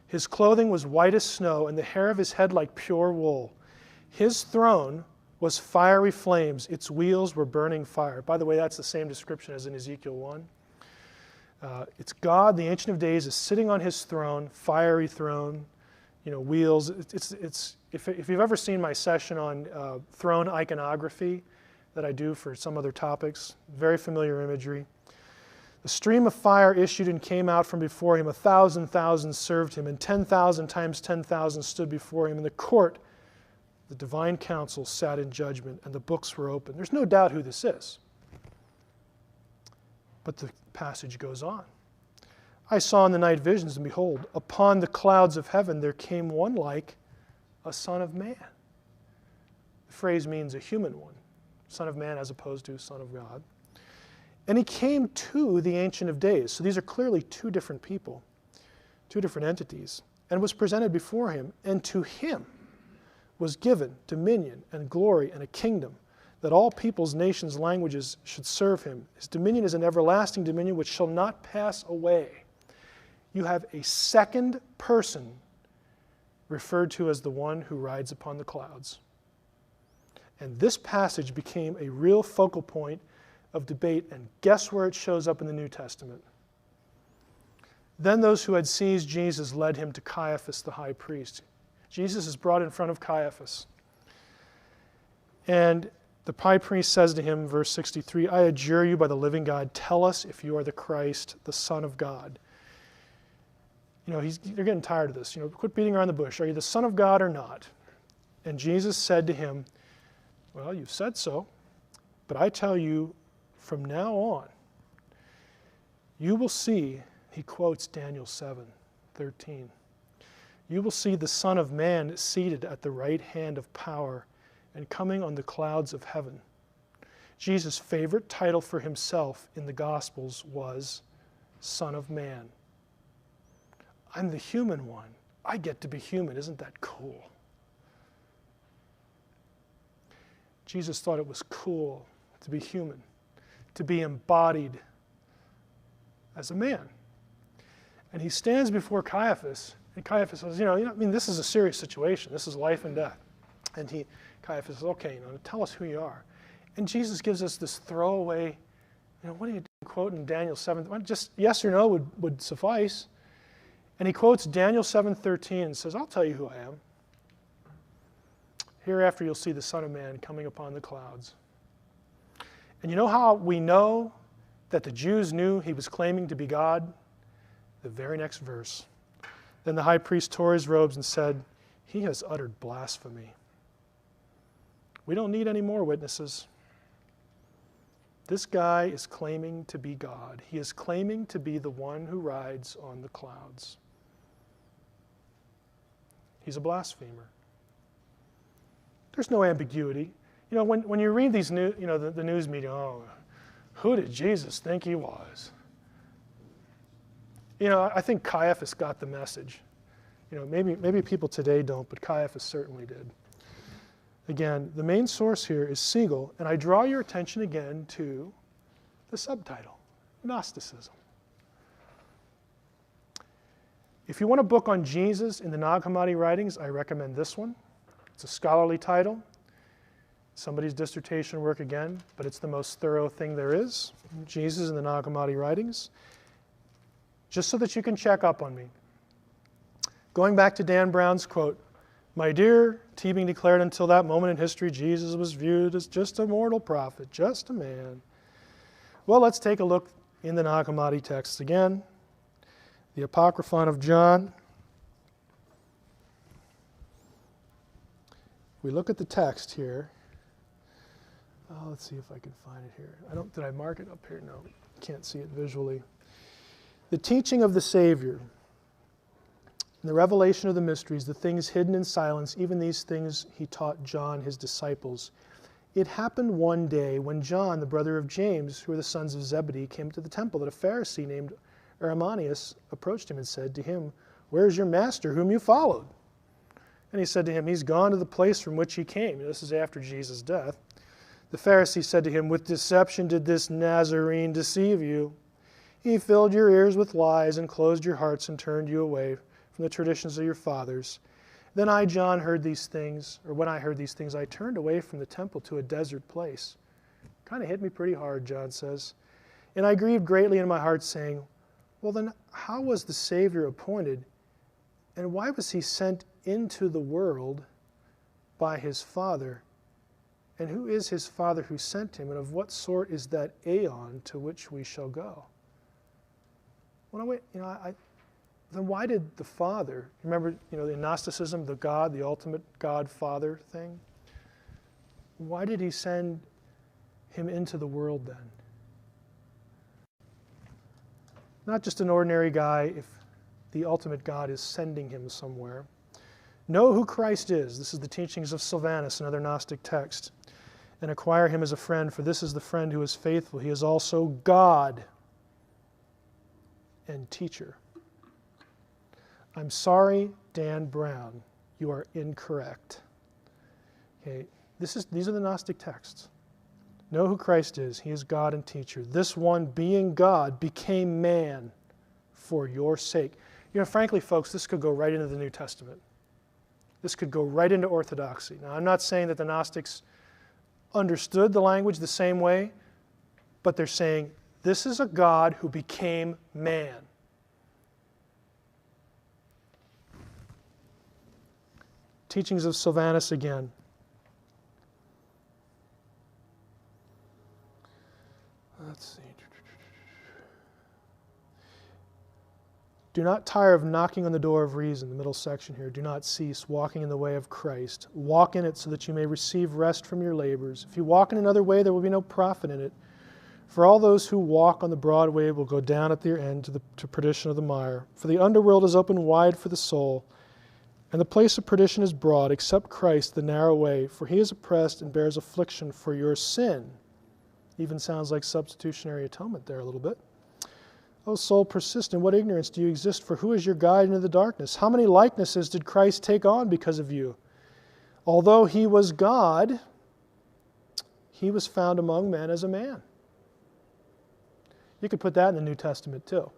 His clothing was white as snow, and the hair of his head like pure wool. His throne was fiery flames. Its wheels were burning fire. By the way, that's the same description as in Ezekiel 1. It's God, the Ancient of Days, is sitting on his throne, fiery throne, wheels. If you've ever seen my session on throne iconography that I do for some other topics, very familiar imagery. The stream of fire issued and came out from before him. 1,000,000 served him, and 10,000 times 10,000 stood before him. In the court, the divine council sat in judgment, and the books were open. There's no doubt who this is. But the passage goes on. I saw in the night visions, and behold, upon the clouds of heaven there came one like a son of man. The phrase means a human one. Son of man as opposed to son of God. And he came to the Ancient of Days. So these are clearly two different people, two different entities, and was presented before him. And to him was given dominion and glory and a kingdom, that all peoples, nations, languages should serve him. His dominion is an everlasting dominion which shall not pass away. You have a second person referred to as the one who rides upon the clouds. And this passage became a real focal point of debate, and guess where it shows up in the New Testament? Then those who had seized Jesus led him to Caiaphas the high priest. Jesus is brought in front of Caiaphas. And the high priest says to him, verse 63, I adjure you by the living God, tell us if you are the Christ, the Son of God. They're getting tired of this. Quit beating around the bush. Are you the Son of God or not? And Jesus said to him, well, you've said so, but I tell you, from now on, you will see, he quotes Daniel 7:13, you will see the Son of Man seated at the right hand of power and coming on the clouds of heaven. Jesus' favorite title for himself in the Gospels was Son of Man. I'm the human one. I get to be human. Isn't that cool? Jesus thought it was cool to be human, to be embodied as a man. And he stands before Caiaphas, and Caiaphas says, this is a serious situation. This is life and death. And Caiaphas says, okay, tell us who you are. And Jesus gives us this throwaway, what are you quoting Daniel 7? Well, just yes or no would suffice. And he quotes Daniel 7:13 and says, I'll tell you who I am. Hereafter you'll see the Son of Man coming upon the clouds. And you know how we know that the Jews knew he was claiming to be God? The very next verse. Then the high priest tore his robes and said, he has uttered blasphemy. We don't need any more witnesses. This guy is claiming to be God. He is claiming to be the one who rides on the clouds. He's a blasphemer. There's no ambiguity. When you read these the news media, who did Jesus think he was? I think Caiaphas got the message. Maybe people today don't, but Caiaphas certainly did. Again, the main source here is Siegel, and I draw your attention again to the subtitle, Gnosticism. If you want a book on Jesus in the Nag Hammadi writings, I recommend this one. It's a scholarly title, somebody's dissertation work again, but it's the most thorough thing there is, Jesus in the Nag Hammadi writings, just so that you can check up on me. Going back to Dan Brown's quote, my dear, Teabing declared until that moment in history, Jesus was viewed as just a mortal prophet, just a man. Well, let's take a look in the Nag Hammadi texts again. The Apocryphon of John. We look at the text here. Let's see if I can find it here. Did I mark it up here? No, can't see it visually. The teaching of the Savior, the revelation of the mysteries, the things hidden in silence, even these things he taught John, his disciples. It happened one day when John, the brother of James, who were the sons of Zebedee, came to the temple, that a Pharisee named Aramanius approached him and said to him, where is your master whom you followed? And he said to him, he's gone to the place from which he came. This is after Jesus' death. The Pharisee said to him, "With deception did this Nazarene deceive you. He filled your ears with lies and closed your hearts and turned you away from the traditions of your fathers. Then I, John, heard these things, or when I heard these things, I turned away from the temple to a desert place." Kind of hit me pretty hard, John says. "And I grieved greatly in my heart, saying, well, then how was the Savior appointed, and why was he sent into the world by his Father? And who is his Father who sent him, and of what sort is that aeon to which we shall go?" Then why did the Father, remember, in Gnosticism, the God, the ultimate God-Father thing? Why did he send him into the world then? Not just an ordinary guy if the ultimate God is sending him somewhere. Know who Christ is. This is the teachings of Sylvanus, another Gnostic text. And acquire him as a friend, for this is the friend who is faithful. He is also God and teacher. I'm sorry, Dan Brown, you are incorrect. Okay, these are the Gnostic texts. Know who Christ is. He is God and teacher. This one, being God, became man for your sake. Frankly, folks, this could go right into the New Testament. This could go right into orthodoxy. Now, I'm not saying that the Gnostics understood the language the same way, but they're saying this is a God who became man. Teachings of Sylvanus again. Let's see. Do not tire of knocking on the door of reason, the middle section here. Do not cease walking in the way of Christ. Walk in it so that you may receive rest from your labors. If you walk in another way, there will be no profit in it. For all those who walk on the broad way will go down at their end to perdition of the mire. For the underworld is open wide for the soul, and the place of perdition is broad. Accept Christ, the narrow way, for he is oppressed and bears affliction for your sin. Even sounds like substitutionary atonement there a little bit. O soul, persist in what ignorance do you exist? For who is your guide into the darkness? How many likenesses did Christ take on because of you? Although he was God, he was found among men as a man. You could put that in the New Testament too.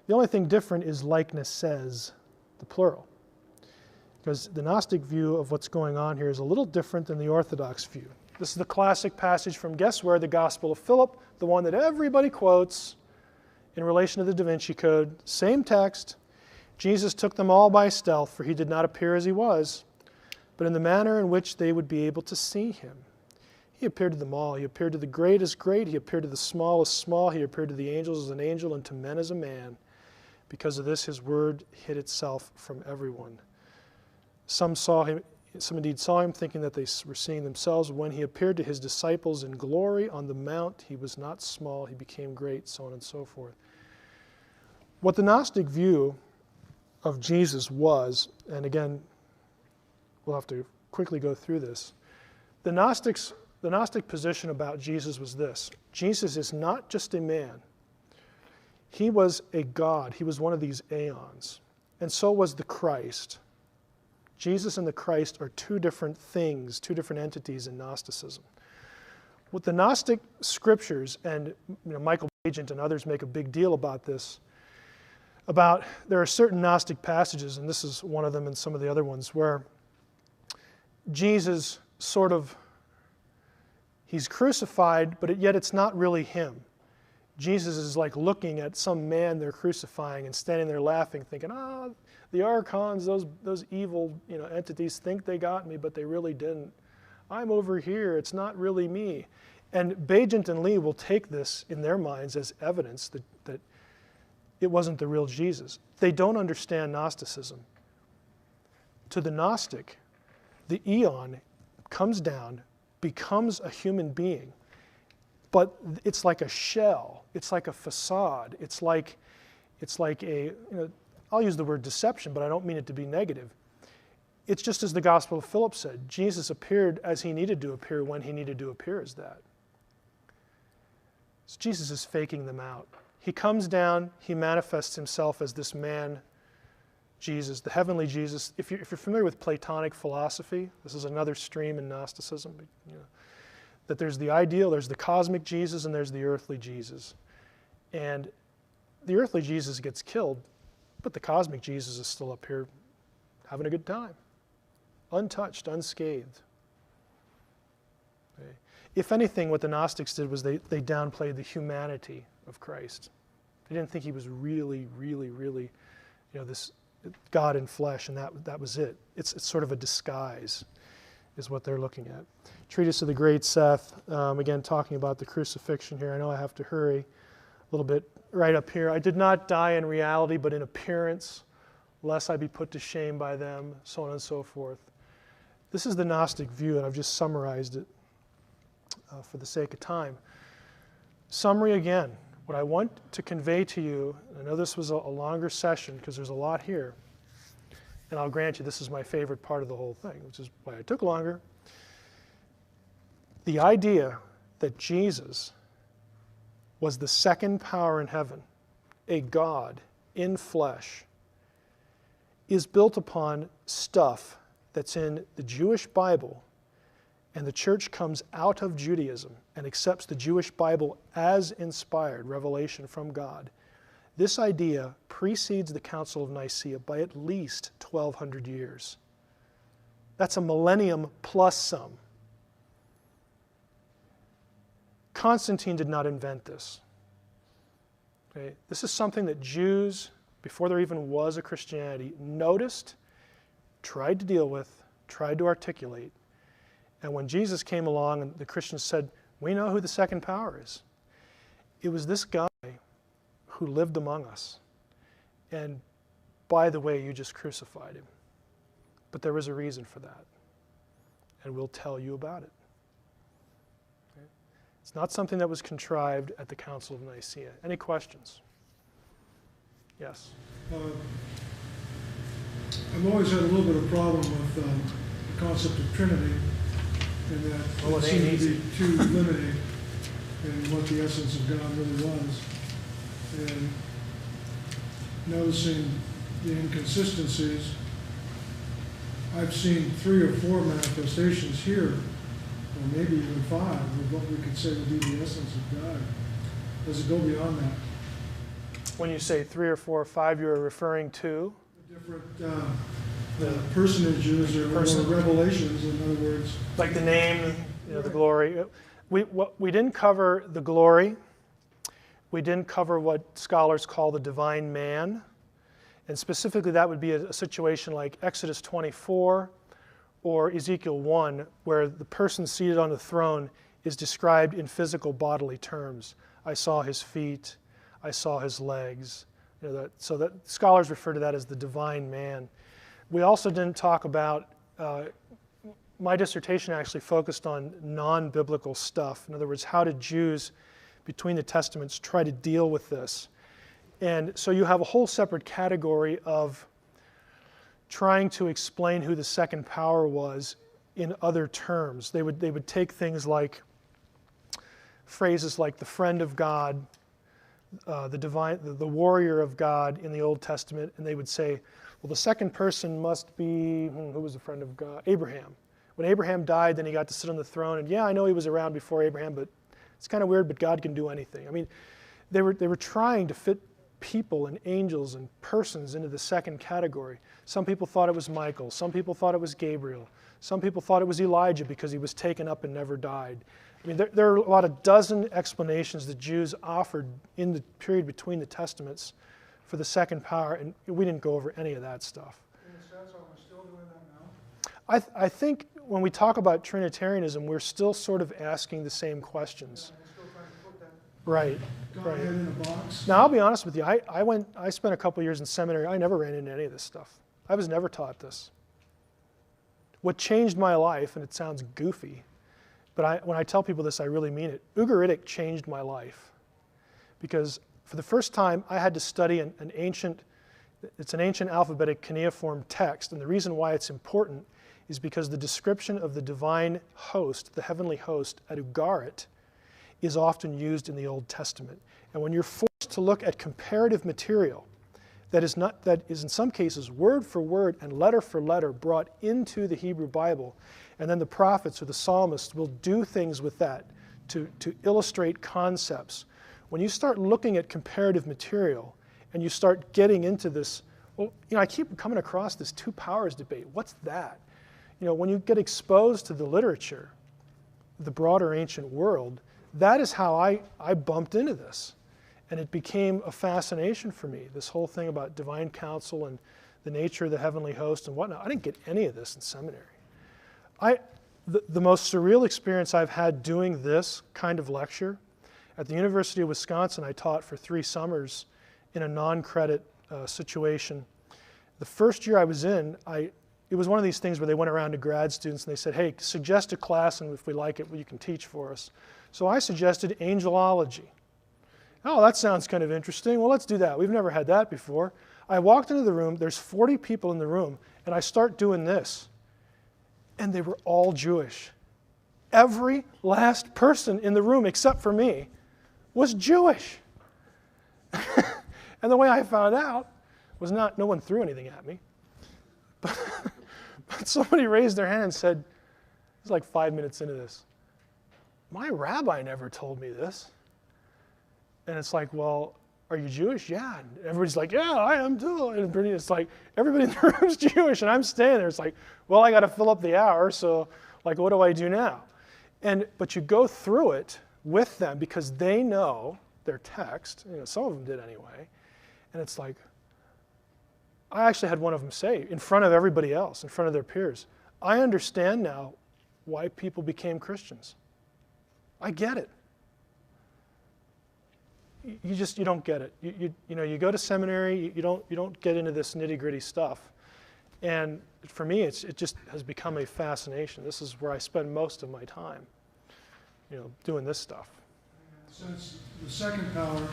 The only thing different is likeness says, the plural. Because the Gnostic view of what's going on here is a little different than the Orthodox view. This is the classic passage from, guess where? The Gospel of Philip, the one that everybody quotes in relation to the Da Vinci Code. Same text. Jesus took them all by stealth, for he did not appear as he was, but in the manner in which they would be able to see him. He appeared to them all. He appeared to the great as great. He appeared to the small as small. He appeared to the angels as an angel and to men as a man. Because of this, his word hid itself from everyone. Some indeed saw him, thinking that they were seeing themselves. When he appeared to his disciples in glory on the mount, he was not small, he became great, so on and so forth. What the Gnostic view of Jesus was, and again, we'll have to quickly go through this. The Gnostic position about Jesus was this: Jesus is not just a man. He was a God. He was one of these aeons. And so was the Christ. Jesus and the Christ are two different things, two different entities in Gnosticism. What the Gnostic scriptures, and Michael Bagent and others make a big deal about this, there are certain Gnostic passages, and this is one of them and some of the other ones, where Jesus he's crucified, but yet it's not really him. Jesus is like looking at some man they're crucifying and standing there laughing, thinking, the archons, those evil entities think they got me, but they really didn't. I'm over here. It's not really me. And Bagent and Lee will take this in their minds as evidence that it wasn't the real Jesus. They don't understand Gnosticism. To the Gnostic, the eon comes down, becomes a human being, but it's like a shell. It's like a facade. It's like a, I'll use the word deception, but I don't mean it to be negative. It's just as the Gospel of Philip said, Jesus appeared as he needed to appear when he needed to appear as that. So Jesus is faking them out. He comes down, he manifests himself as this man, Jesus, the heavenly Jesus. If you're familiar with Platonic philosophy, this is another stream in Gnosticism. that there's the ideal, there's the cosmic Jesus, and there's the earthly Jesus. And the earthly Jesus gets killed, but the cosmic Jesus is still up here having a good time, untouched, unscathed. Okay. If anything, what the Gnostics did was they downplayed the humanity of Christ. They didn't think he was really, this God in flesh, and that was it. It's sort of a disguise, is what they're looking at. Treatise of the Great Seth, again talking about the crucifixion here. I know I have to hurry a little bit. Right up here, I did not die in reality, but in appearance, lest I be put to shame by them, so on and so forth. This is the Gnostic view, and I've just summarized it for the sake of time. Summary again. What I want to convey to you, I know this was a longer session because there's a lot here, and I'll grant you this is my favorite part of the whole thing, which is why it took longer. The idea that Jesus was the second power in heaven, a God in flesh, is built upon stuff that's in the Jewish Bible, and the church comes out of Judaism and accepts the Jewish Bible as inspired revelation from God. This idea precedes the Council of Nicaea by at least 1,200 years. That's a millennium plus some. Constantine did not invent this. Okay? This is something that Jews, before there even was a Christianity, noticed, tried to deal with, tried to articulate. And when Jesus came along and the Christians said, we know who the second power is. It was this guy who lived among us. And by the way, you just crucified him. But there was a reason for that. And we'll tell you about it. Okay? It's not something that was contrived at the Council of Nicaea. Any questions? Yes? I've always had a little bit of problem with the concept of Trinity, and that it seemed to be too limiting in what the essence of God really was. And noticing the inconsistencies, I've seen 3 or 4 manifestations here, or maybe even 5, of what we could say would be the essence of God. Does it go beyond that? When you say 3 or 4 or 5, you're referring to? The different personages or revelations, in other words. Like the name, the glory. We didn't cover the glory. We didn't cover what scholars call the divine man. And specifically that would be a situation like Exodus 24 or Ezekiel 1, where the person seated on the throne is described in physical bodily terms. I saw his feet, I saw his legs. So that scholars refer to that as the divine man. We also didn't talk about, my dissertation actually focused on non-biblical stuff. In other words, how did Jews between the Testaments try to deal with this? And so you have a whole separate category of trying to explain who the second power was in other terms. They would take things like phrases like the friend of God, the warrior of God in the Old Testament, and they would say, well, the second person must be, who was the friend of God? Abraham. When Abraham died, then he got to sit on the throne, and yeah, I know he was around before Abraham, but it's kind of weird, but God can do anything. I mean, they were trying to fit people and angels and persons into the second category. Some people thought it was Michael. Some people thought it was Gabriel. Some people thought it was Elijah because he was taken up and never died. I mean, there are about a dozen explanations that Jews offered in the period between the Testaments for the second power, and we didn't go over any of that stuff. In a sense, are we still doing that now? I think when we talk about Trinitarianism, we're still sort of asking the same questions. Yeah, we're still trying to put that Right. Godhead in a box. Now, I'll be honest with you. I spent a couple years in seminary. I never ran into any of this stuff. I was never taught this. What changed my life, and it sounds goofy, but when I tell people this, I really mean it. Ugaritic changed my life because for the first time, I had to study an ancient alphabetic cuneiform text, and the reason why it's important is because the description of the divine host, the heavenly host at Ugarit, is often used in the Old Testament. And when you're forced to look at comparative material that is in some cases word for word and letter for letter brought into the Hebrew Bible. And then the prophets or the psalmists will do things with that to illustrate concepts. When you start looking at comparative material and you start getting into this, well, I keep coming across this two powers debate. What's that? When you get exposed to the literature, the broader ancient world, that is how I bumped into this. And it became a fascination for me, this whole thing about divine counsel and the nature of the heavenly host and whatnot. I didn't get any of this in seminary. The most surreal experience I've had doing this kind of lecture, at the University of Wisconsin, I taught for 3 summers in a non-credit situation. The first year I was in, it was one of these things where they went around to grad students and they said, hey, suggest a class, and if we like it, you can teach for us. So I suggested angelology. Oh, that sounds kind of interesting. Well, let's do that. We've never had that before. I walked into the room. There's 40 people in the room, and I start doing this. And they were all Jewish. Every last person in the room, except for me, was Jewish. And the way I found out was no one threw anything at me. But somebody raised their hand and said, it was like 5 minutes into this, my rabbi never told me this. And it's like, well, are you Jewish? Yeah. And everybody's like, yeah, I am too. And it's like, everybody in the room's Jewish, and I'm standing there. It's like, well, I got to fill up the hour, so like, what do I do now? But you go through it with them because they know their text. Some of them did anyway. And it's like, I actually had one of them say, in front of everybody else, in front of their peers, I understand now why people became Christians. I get it. You don't get it. You go to seminary, you don't get into this nitty-gritty stuff. And for me, it just has become a fascination. This is where I spend most of my time, doing this stuff. Since the second power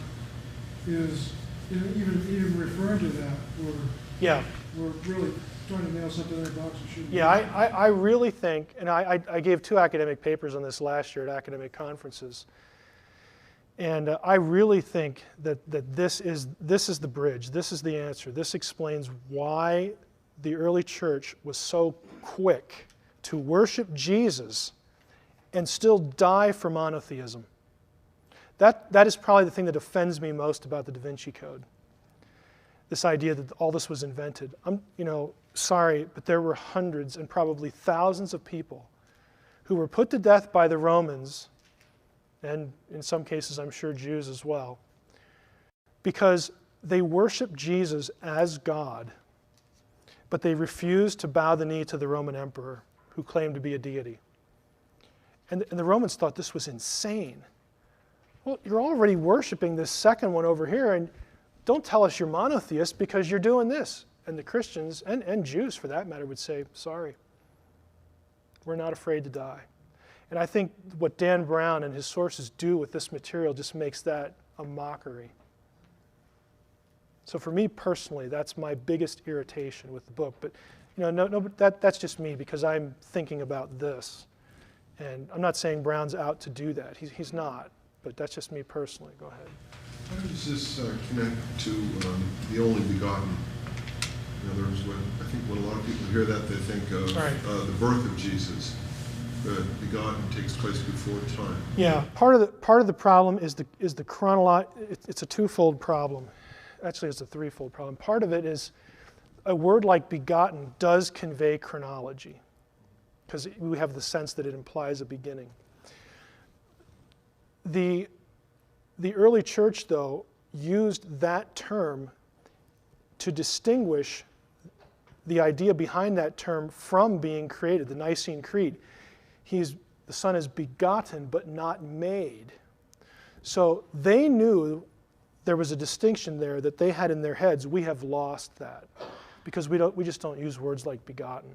is, even referring to that, we're really trying to nail something in a box that shouldn't be. Yeah, I really think, and I gave 2 academic papers on this last year at academic conferences, and I really think that this is the bridge, this is the answer. This explains why the early church was so quick to worship Jesus and still die for monotheism. That is probably the thing that offends me most about the Da Vinci Code. This idea that all this was invented. I'm sorry, but there were hundreds and probably thousands of people who were put to death by the Romans, and in some cases I'm sure Jews as well, because they worshiped Jesus as God, but they refused to bow the knee to the Roman emperor who claimed to be a deity. And the Romans thought this was insane. Well, you're already worshiping this second one over here, and don't tell us you're monotheist because you're doing this. And the Christians, and Jews for that matter, would say, sorry, we're not afraid to die. And I think what Dan Brown and his sources do with this material just makes that a mockery. So for me personally, that's my biggest irritation with the book. But that's just me because I'm thinking about this. And I'm not saying Brown's out to do that. He's not. But that's just me personally. Go ahead. How does this connect to the only begotten? In other words, I think when a lot of people hear that, they think of the birth of Jesus. The begotten takes place before time. Yeah, part of the problem is the chronological. It's a twofold problem. Actually, it's a threefold problem. Part of it is a word like begotten does convey chronology, because we have the sense that it implies a beginning. The early church, though, used that term to distinguish the idea behind that term from being created, the Nicene Creed. The Son is begotten but not made. So they knew there was a distinction there that they had in their heads. We have lost that because we just don't use words like begotten.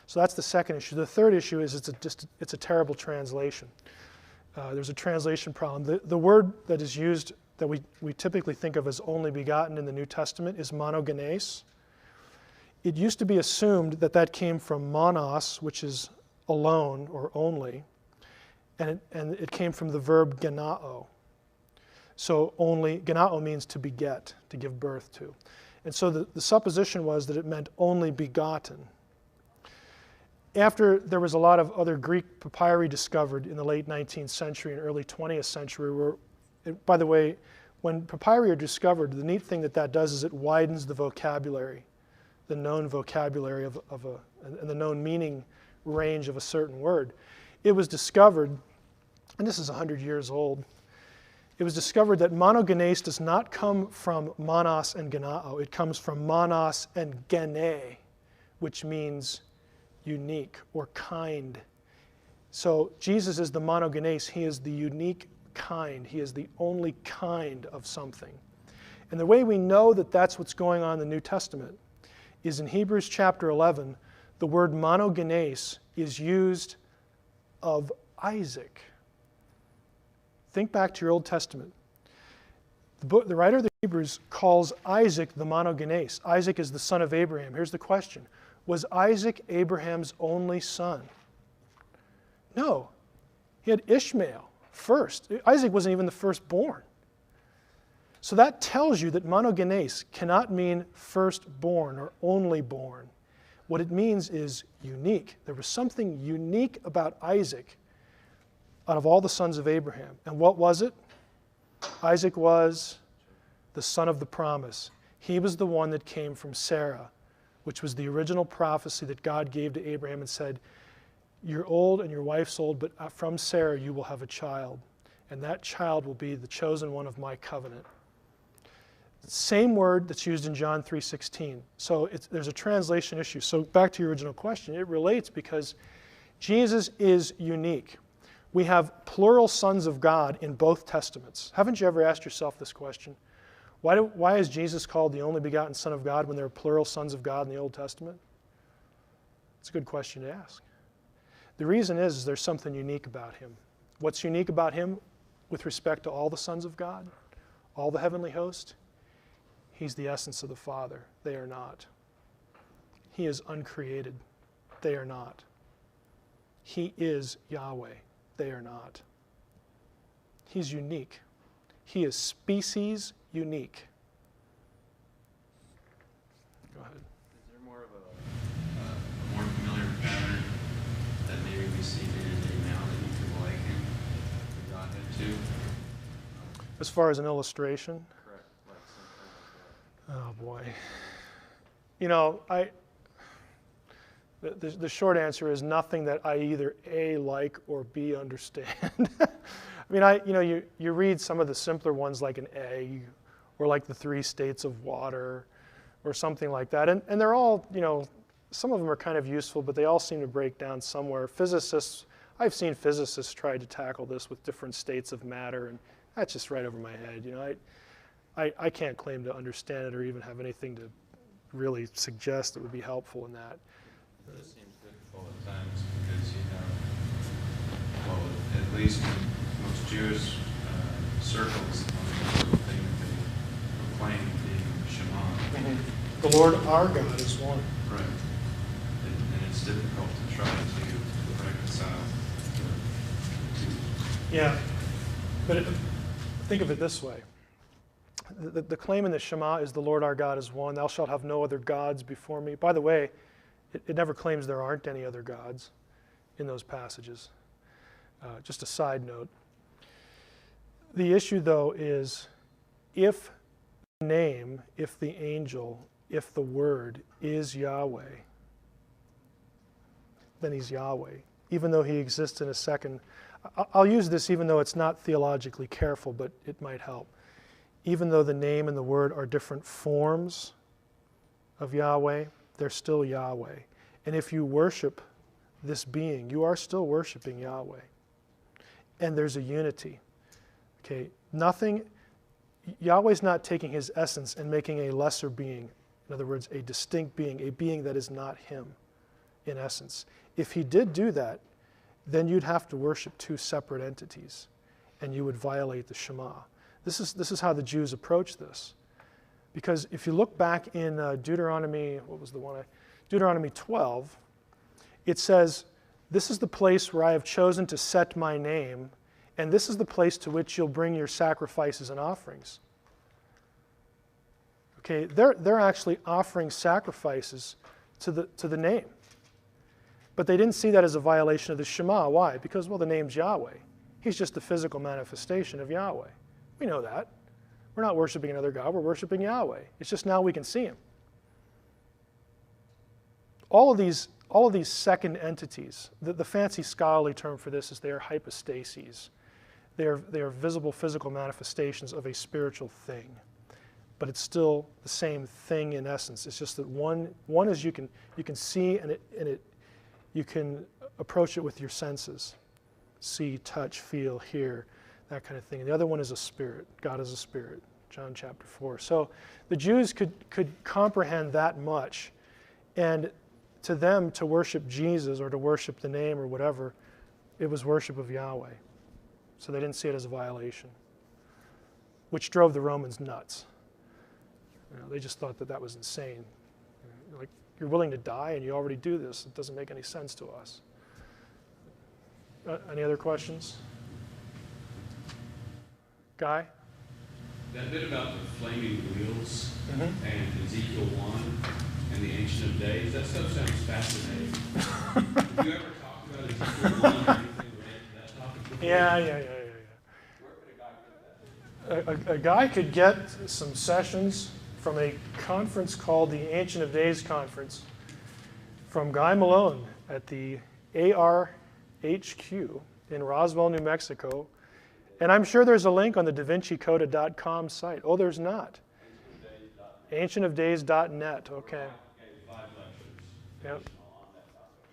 So that's the second issue. The third issue is it's a terrible translation. There's a translation problem. The word that is used that we typically think of as only begotten in the New Testament is monogenes. It used to be assumed that came from monos, which is alone or only, and it came from the verb genao. So only, genao means to beget, to give birth to. And so the supposition was that it meant only begotten. After there was a lot of other Greek papyri discovered in the late 19th century and early 20th century, by the way, when papyri are discovered, the neat thing that does is it widens the vocabulary, the known vocabulary and the known meaning range of a certain word. It was discovered, and this is 100 years old, it was discovered that monogenes does not come from monos and genao. It comes from monos and gene, which means unique or kind. So Jesus is the monogenes. He is the unique kind. He is the only kind of something. And the way we know that that's what's going on in the New Testament is in Hebrews chapter 11, the word monogenes is used of Isaac. Think back to your Old Testament. The writer of the Hebrews calls Isaac the monogenes. Isaac is the son of Abraham. Here's the question. Was Isaac Abraham's only son? No. He had Ishmael first. Isaac wasn't even the firstborn. So that tells you that monogenes cannot mean firstborn or only born. What it means is unique. There was something unique about Isaac out of all the sons of Abraham. And what was it? Isaac was the son of the promise. He was the one that came from Sarah, which was the original prophecy that God gave to Abraham and said, you're old and your wife's old, but from Sarah you will have a child. And that child will be the chosen one of my covenant. Same word that's used in John 3:16. So there's a translation issue. So back to your original question, it relates because Jesus is unique. We have plural sons of God in both testaments. Haven't you ever asked yourself this question? Why is Jesus called the only begotten Son of God when there are plural sons of God in the Old Testament? It's a good question to ask. The reason is there's something unique about him. What's unique about him with respect to all the sons of God, all the heavenly host? He's the essence of the Father. They are not. He is uncreated. They are not. He is Yahweh. They are not. He's unique. He is species unique. Go ahead. Is there more of a more familiar pattern that maybe we see day to day now that you could liken the Godhead to? As far as an illustration? Correct. Like something like that. Oh boy. You know, the short answer is nothing that I either A, like, or B, understand. I mean, you read some of the simpler ones like an egg, or like the 3 states of water, or something like that. And they're all, some of them are kind of useful, but they all seem to break down somewhere. I've seen physicists try to tackle this with different states of matter, and that's just right over my head. I can't claim to understand it or even have anything to really suggest that would be helpful in that. It just seems difficult at times because well, at least in most Jewish circles, one thing that they proclaim being Shema. Mm-hmm. The Lord our God is one. Right. And it's difficult to try to reconcile the two. Yeah, but think of it this way. The claim in the Shema is the Lord our God is one. Thou shalt have no other gods before me. By the way, it never claims there aren't any other gods in those passages. Just a side note. The issue, though, is if the name, if the angel, if the word is Yahweh, then he's Yahweh, even though he exists in a second. I'll use this even though it's not theologically careful, but it might help. Even though the name and the word are different forms of Yahweh, they're still Yahweh. And if you worship this being, you are still worshiping Yahweh. And there's a unity. Okay, Yahweh's not taking his essence and making a lesser being. In other words, a distinct being, a being that is not him, in essence. If he did do that, then you'd have to worship 2 separate entities, and you would violate the Shema. This is how the Jews approach this. Because if you look back in Deuteronomy 12, it says, this is the place where I have chosen to set my name, and this is the place to which you'll bring your sacrifices and offerings. Okay, they're actually offering sacrifices to the name. But they didn't see that as a violation of the Shema. Why? Because, well, the name's Yahweh. He's just the physical manifestation of Yahweh. We know that. We're not worshiping another God, we're worshiping Yahweh. It's just now we can see him. All of these second entities, the fancy scholarly term for this is they are hypostases. They are visible physical manifestations of a spiritual thing. But it's still the same thing in essence. It's just that one is you can see and you can approach it with your senses. See, touch, feel, hear, that kind of thing. And the other one is a spirit. God is a spirit. John chapter 4. So the Jews could comprehend that much. And to them, to worship Jesus or to worship the name or whatever, it was worship of Yahweh. So they didn't see it as a violation, which drove the Romans nuts. They just thought that was insane. Like, you're willing to die and you already do this. It doesn't make any sense to us. Any other questions? Guy? That bit about the flaming wheels and Ezekiel 1 and the Ancient of Days, that stuff sounds fascinating. Have you ever talked about Ezekiel 1 or anything related to that topic before? Yeah. Where could a guy get that? A guy could get some sessions from a conference called the Ancient of Days Conference from Guy Malone at the ARHQ in Roswell, New Mexico. And I'm sure there's a link on the DaVinciCoda.com site. Oh, there's not. Ancientofdays.net. Okay. Yep.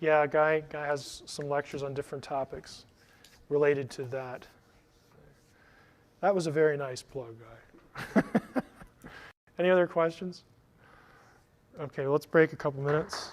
Yeah, Guy has some lectures on different topics related to that. That was a very nice plug, Guy. Any other questions? Okay, let's break a couple minutes.